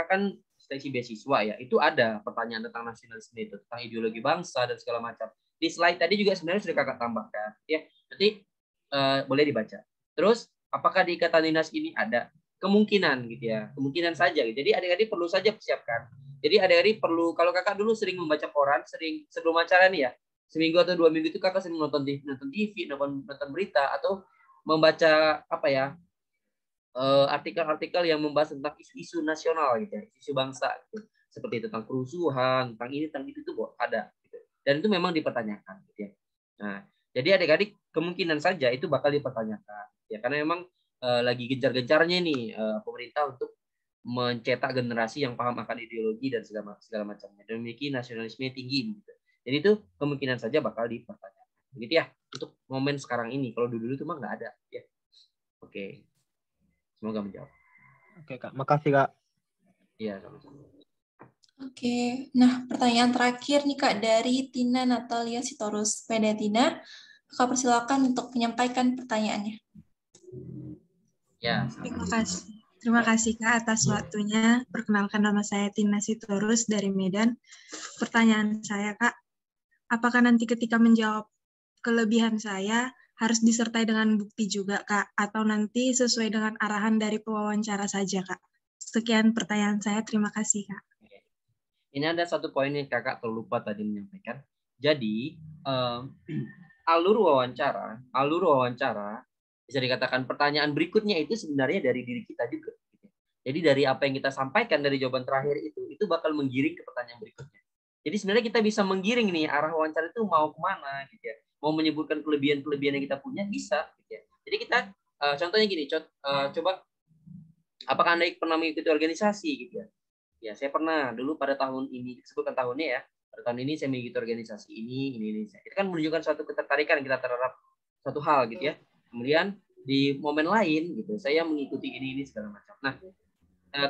kan seleksi beasiswa ya, itu ada pertanyaan tentang nasionalisme itu, tentang ideologi bangsa dan segala macam. Di slide tadi juga sebenarnya sudah kakak tambahkan ya. Nanti boleh dibaca. Terus apakah di Ikatan Dinas ini ada kemungkinan gitu ya, kemungkinan saja gitu. Jadi adik-adik perlu saja persiapkan. Jadi adik-adik perlu, kalau kakak dulu sering membaca koran, sering sebelum acara nih ya, seminggu atau 2 minggu itu kakak sering nonton TV, nonton berita, atau membaca artikel-artikel yang membahas tentang isu-isu nasional gitu ya, isu bangsa gitu. Seperti tentang kerusuhan, tentang ini, tentang itu ada. Gitu. Dan itu memang dipertanyakan gitu ya. Nah, jadi adik-adik kemungkinan saja itu bakal dipertanyakan ya, karena memang lagi gencar-gencarnya nih pemerintah untuk mencetak generasi yang paham akan ideologi dan segala macamnya dan memiliki nasionalisme tinggi gitu. Jadi itu kemungkinan saja bakal dipertanyakan. Begitu ya untuk momen sekarang ini. Kalau dulu itu mah nggak ada ya. Oke. Semoga menjawab. Oke Kak, makasih Kak. Iya, sama-sama. Oke, nah pertanyaan terakhir nih Kak dari Tina Natalia Sitorus. Pada Tina, Kak persilakan untuk menyampaikan pertanyaannya. Ya, Terima kasih Kak atas waktunya. Perkenalkan, nama saya Tina Sitorus dari Medan. Pertanyaan saya Kak, apakah nanti ketika menjawab kelebihan saya harus disertai dengan bukti juga Kak, atau nanti sesuai dengan arahan dari pewawancara saja Kak? Sekian pertanyaan saya, terima kasih Kak. Ini ada satu poin yang kakak terlupa tadi menyampaikan. Jadi alur wawancara bisa dikatakan pertanyaan berikutnya itu sebenarnya dari diri kita juga. Jadi dari apa yang kita sampaikan dari jawaban terakhir itu bakal menggiring ke pertanyaan berikutnya. Jadi sebenarnya kita bisa menggiring nih arah wawancara itu mau kemana gitu ya. Mau menyebutkan kelebihan-kelebihan yang kita punya bisa gitu ya. Jadi kita contohnya gini, coba apakah Anda pernah mengikuti organisasi gitu ya? Ya, saya pernah dulu pada tahun ini, disebutkan tahunnya ya. Pada tahun ini saya mengikuti organisasi ini. Itu kan menunjukkan suatu ketertarikan kita terhadap suatu hal gitu ya. Kemudian di momen lain gitu, saya mengikuti ini segala macam. Nah,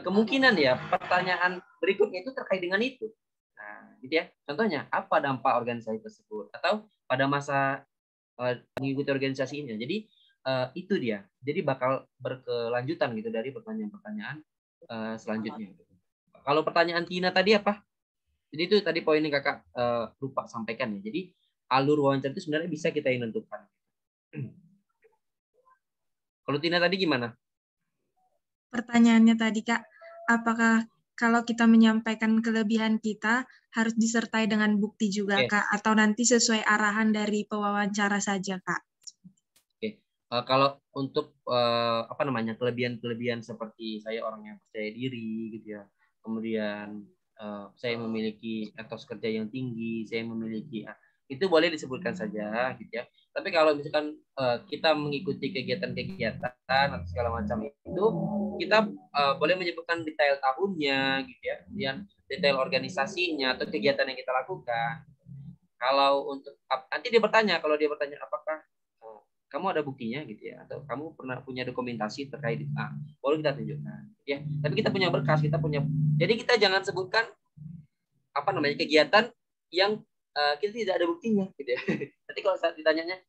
kemungkinan ya pertanyaan berikutnya itu terkait dengan itu. Nah, gitu ya. Contohnya, apa dampak organisasi tersebut? Atau pada masa mengikuti organisasinya. Jadi itu dia. Jadi bakal berkelanjutan gitu dari pertanyaan-pertanyaan selanjutnya. Kalau pertanyaan Tina tadi apa? Jadi itu tadi poin yang kakak lupa sampaikan ya. Jadi alur wawancara itu sebenarnya bisa kita yang tentukan. Kalau Tina tadi gimana? Pertanyaannya tadi Kak, apakah kalau kita menyampaikan kelebihan kita harus disertai dengan bukti juga Kak, atau nanti sesuai arahan dari pewawancara saja Kak? Oke. Kalau untuk kelebihan-kelebihan seperti saya orang yang percaya diri gitu ya, kemudian saya memiliki etos kerja yang tinggi, saya memiliki itu boleh disebutkan saja gitu ya. Tapi kalau misalkan kita mengikuti kegiatan-kegiatan atau segala macam itu, kita boleh menyebutkan detail tahunnya gitu ya, kemudian detail organisasinya atau kegiatan yang kita lakukan. Kalau untuk nanti dia bertanya, apakah kamu ada buktinya gitu ya, atau kamu pernah punya dokumentasi terkait itu, boleh kita tunjukkan ya. Tapi kita punya berkas, jadi kita jangan sebutkan kegiatan yang kita tidak ada buktinya gitu ya. Nanti kalau saat ditanyanya,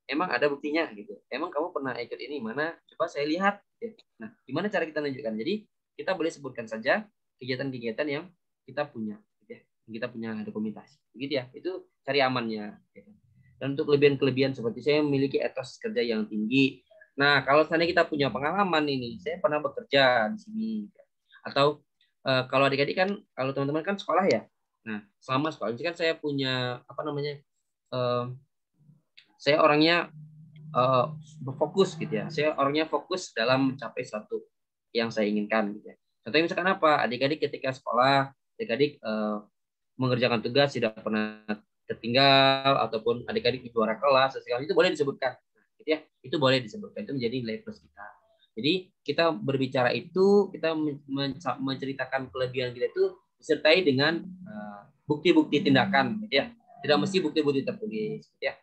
emang ada buktinya gitu, emang kamu pernah ikut ini mana, coba saya lihat gitu. Nah, gimana cara kita tunjukkan? Jadi kita boleh sebutkan saja kegiatan-kegiatan yang kita punya gitu ya, yang kita punya dokumentasi gitu ya. Itu cari amannya gitu. Dan untuk kelebihan-kelebihan seperti saya memiliki etos kerja yang tinggi. Nah, kalau seandainya kita punya pengalaman ini, saya pernah bekerja di sini gitu. Atau kalau adik-adik kan, kalau teman-teman kan sekolah ya. Nah, selama sekolah ini kan saya punya saya orangnya berfokus gitu ya. Saya orangnya fokus dalam mencapai sesuatu yang saya inginkan gitu ya. Contohnya misalkan apa? Adik-adik ketika sekolah, adik-adik mengerjakan tugas tidak pernah tertinggal, ataupun adik-adik juara kelas, segala itu boleh disebutkan. Gitu ya. Itu boleh disebutkan. Itu menjadi nilai plus kita. Jadi kita berbicara itu, kita menceritakan kelebihan kita itu disertai dengan bukti-bukti tindakan, gitu ya. Tidak mesti bukti-bukti tertulis, gitu ya.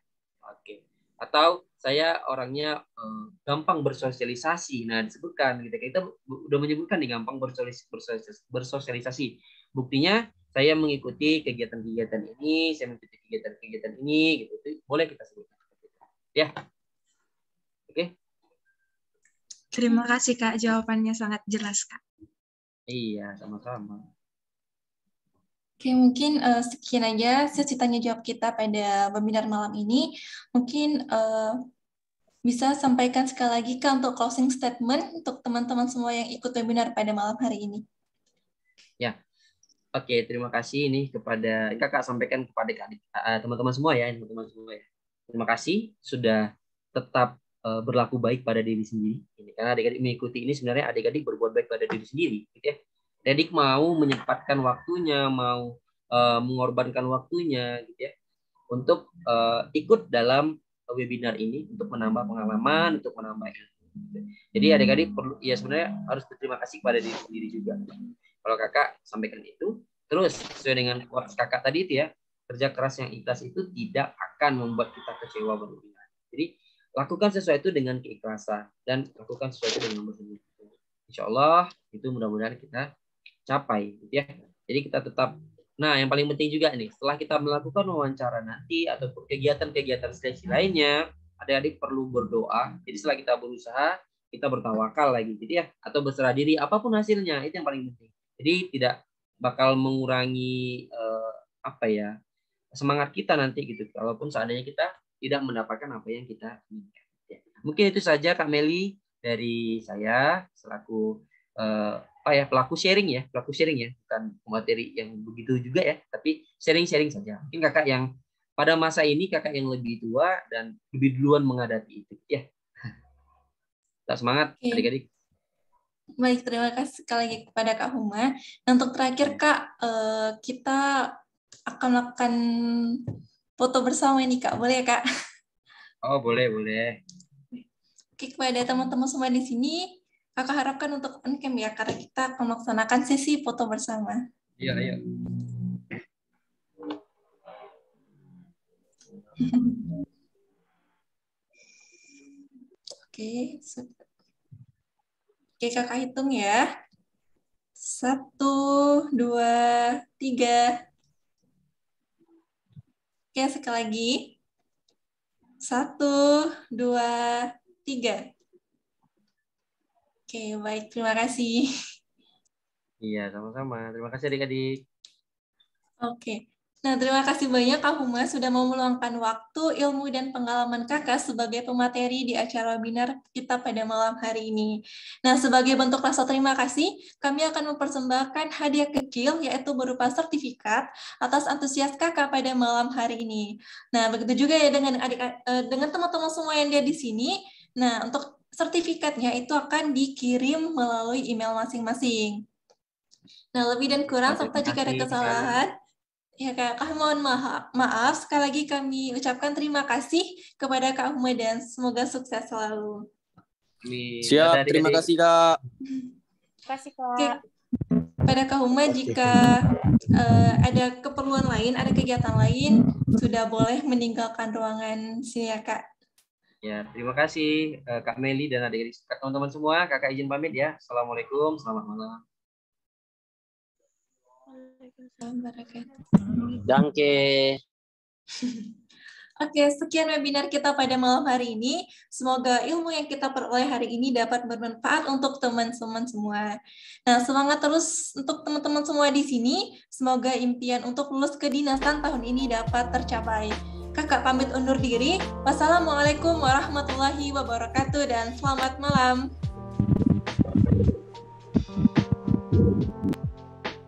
Oke. Atau saya orangnya gampang bersosialisasi. Nah, disebutkan, gitu. Kita udah menyebutkan nih gampang bersosialisasi. Buktinya saya mengikuti kegiatan-kegiatan ini, saya mengikuti kegiatan-kegiatan ini, gitu. Itu boleh kita sebutkan. Ya. Oke. Terima kasih Kak, jawabannya sangat jelas Kak. Iya, sama-sama. Oke, mungkin sekian aja sesi tanya jawab kita pada webinar malam ini. Mungkin bisa sampaikan sekali lagi Kak untuk closing statement untuk teman-teman semua yang ikut webinar pada malam hari ini. Ya, oke, terima kasih ini kepada kakak, sampaikan kepada teman-teman semua ya, teman-teman semua ya. Terima kasih sudah tetap berlaku baik pada diri sendiri. Ini karena adik-adik mengikuti ini sebenarnya adik-adik berbuat baik pada diri sendiri, gitu ya. Adik mau menyempatkan waktunya, mau mengorbankan waktunya, gitu ya, untuk ikut dalam webinar ini untuk menambah pengalaman, untuk menambah ilmu. Jadi adik-adik perlu, ya sebenarnya harus berterima kasih kepada diri sendiri juga. Kalau kakak sampaikan itu, terus sesuai dengan quotes kakak tadi itu ya, kerja keras yang ikhlas itu tidak akan membuat kita kecewa berlebihan. Jadi lakukan sesuatu dengan keikhlasan dan lakukan sesuatu dengan bersungguh-sungguh. Insya Allah itu mudah-mudahan kita capai, gitu ya. Jadi kita tetap. Nah, yang paling penting juga nih, setelah kita melakukan wawancara nanti ataupun kegiatan-kegiatan seleksi lainnya, adik-adik perlu berdoa. Jadi setelah kita berusaha, kita bertawakal lagi, gitu ya, atau berserah diri apapun hasilnya, itu yang paling penting. Jadi tidak bakal mengurangi semangat kita nanti gitu. Walaupun seandainya kita tidak mendapatkan apa yang kita inginkan. Ya. Mungkin itu saja Kak Meli dari saya selaku pelaku sharing ya, bukan materi yang begitu juga ya, tapi sharing saja. Mungkin kakak yang pada masa ini kakak yang lebih tua dan lebih duluan menghadapi itu ya. Tetap semangat adik-adik. Baik, terima kasih sekali lagi kepada Kak Huma. Dan untuk terakhir Kak, kita akan melakukan foto bersama ini Kak, boleh ya Kak? Oh boleh. Oke, kepada teman-teman semua di sini, Kakak harapkan untuk on cam ya, karena kita akan melaksanakan sesi foto bersama. Iya. Oke, kakak hitung ya. 1, 2, 3. Oke, sekali lagi. 1, 2, 3. Oke, baik. Terima kasih. Iya, sama-sama. Terima kasih adik-adik. Oke. Nah, terima kasih banyak Kak Huma sudah mau meluangkan waktu, ilmu, dan pengalaman Kakak sebagai pemateri di acara webinar kita pada malam hari ini. Nah, sebagai bentuk rasa terima kasih, kami akan mempersembahkan hadiah kecil, yaitu berupa sertifikat atas antusias Kakak pada malam hari ini. Nah, begitu juga ya dengan teman-teman semua yang ada di sini. Nah, untuk sertifikatnya itu akan dikirim melalui email masing-masing. Nah, lebih dan kurang, serta jika ada kesalahan, ya Kak, mohon maaf. Sekali lagi kami ucapkan terima kasih kepada Kak Huma dan semoga sukses selalu. Siap, terima kasih Kak. Terima kasih Kak. Oke. Pada Kak Huma, jika ada keperluan lain, ada kegiatan lain, sudah boleh meninggalkan ruangan sini ya Kak. Ya, terima kasih Kak Meli dan adik-adik teman-teman semua. Kakak izin pamit ya. Assalamualaikum, selamat malam. Danke. Oke, sekian webinar kita pada malam hari ini. Semoga ilmu yang kita peroleh hari ini dapat bermanfaat untuk teman-teman semua. Nah, semangat terus untuk teman-teman semua di sini. Semoga impian untuk lulus kedinasan tahun ini dapat tercapai. Kakak pamit undur diri. Wassalamualaikum warahmatullahi wabarakatuh dan selamat malam.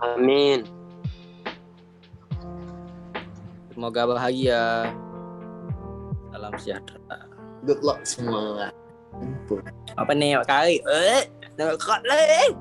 Amin. Semoga bahagia. Salam sejahtera. Good luck semua. Apa nih kali? Dekat lah.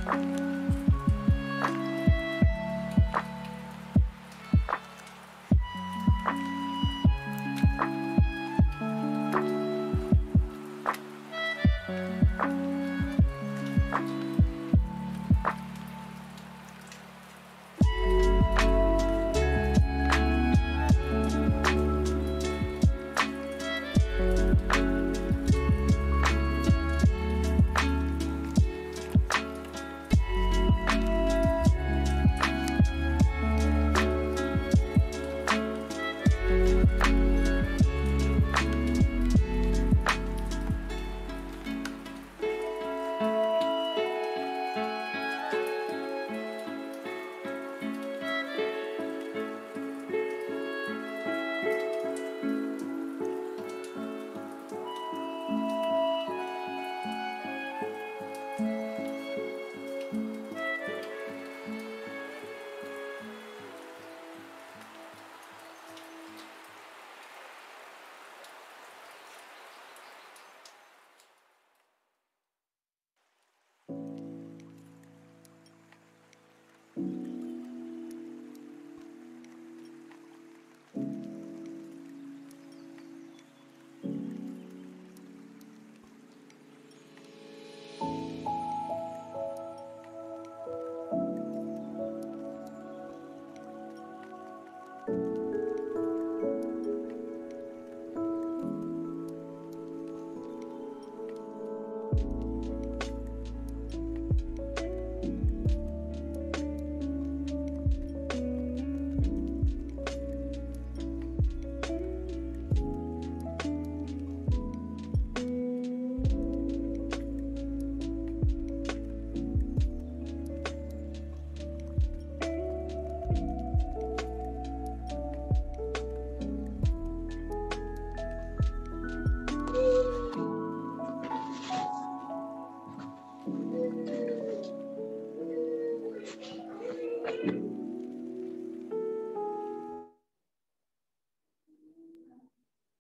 kasih.